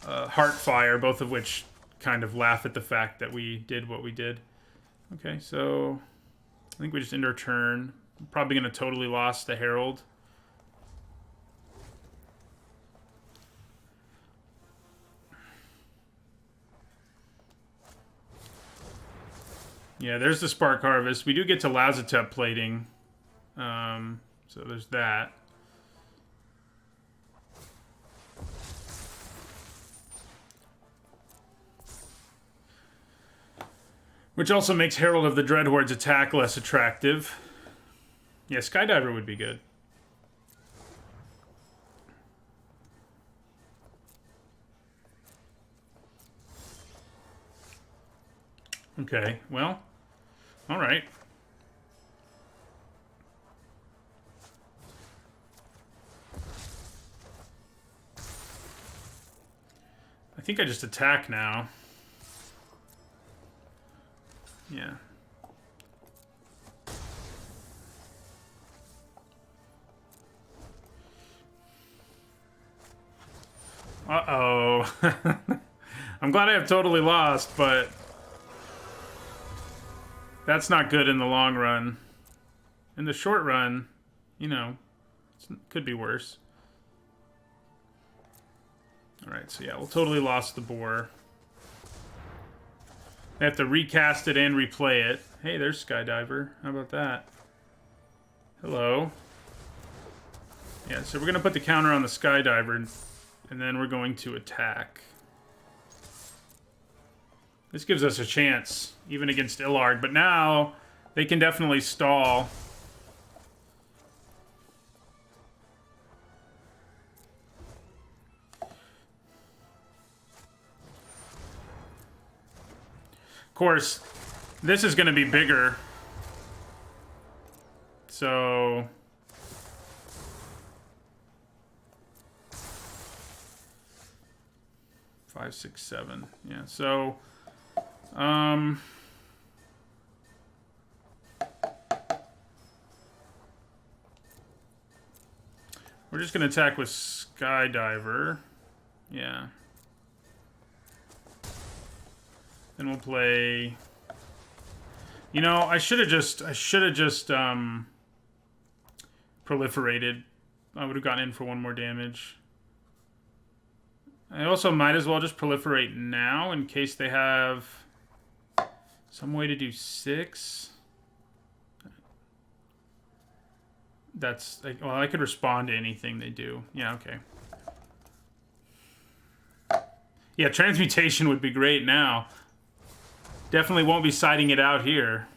Heartfire, both of which kind of laugh at the fact that we did what we did. Okay, so I think we just end our turn. I'm probably going to totally lost the Herald. Yeah, there's the Spark Harvest. We do get to Lazotep plating. So there's that. Which also makes Herald of the Dreadhorde's attack less attractive. Yeah, Skydiver would be good. Okay, well, all right. I think I just attack now. Yeah. Uh-oh. I'm glad I have totally lost, but that's not good in the long run. In the short run, you know, it could be worse. Alright, so yeah, we'll totally lost the boar. I have to recast it and replay it. Hey, there's Skydiver. How about that? Hello. Yeah, so we're going to put the counter on the Skydiver, and then we're going to attack. This gives us a chance, even against Illard, but now they can definitely stall. Of course, this is going to be bigger. So... Five, six, seven. Yeah, so... we're just going to attack with Skydiver. Yeah. Then we'll play... You know, I should have just proliferated. I would have gotten in for one more damage. I also might as well just proliferate now in case they have some way to do 6. That's like, well, I could respond to anything they do. Yeah, okay. Yeah, transmutation would be great now. Definitely won't be siding it out here.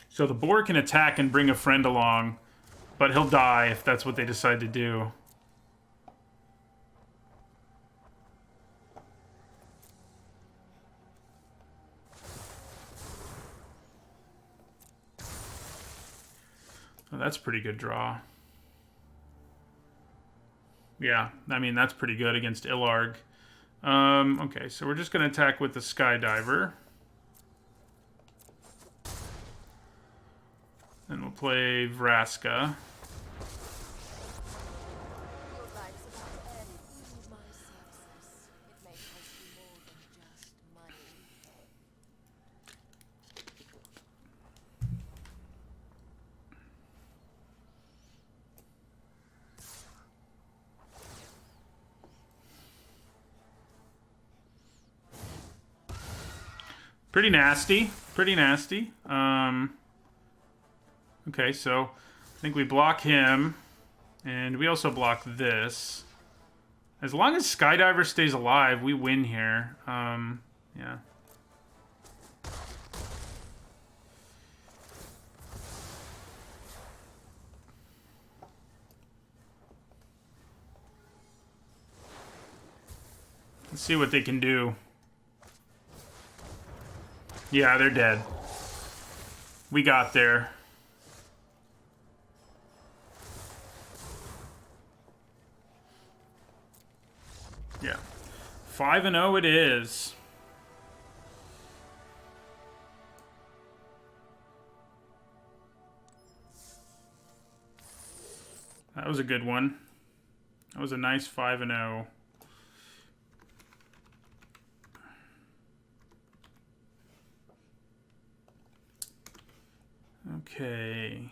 So the boar can attack and bring a friend along, but he'll die if that's what they decide to do. Oh, that's a pretty good draw. Yeah, I mean, that's pretty good against Illarg. Okay, so we're just going to attack with the Skydiver. Then we'll play Vraska. Your life's about to end. My success. It may cost you more than just money. Pretty nasty. Pretty nasty. Okay, so I think we block him. And we also block this. As long as Skydiver stays alive, we win here. Yeah. Let's see what they can do. Yeah, they're dead. We got there. Yeah. 5-0 it is. That was a good one. That was a nice 5-0. Okay.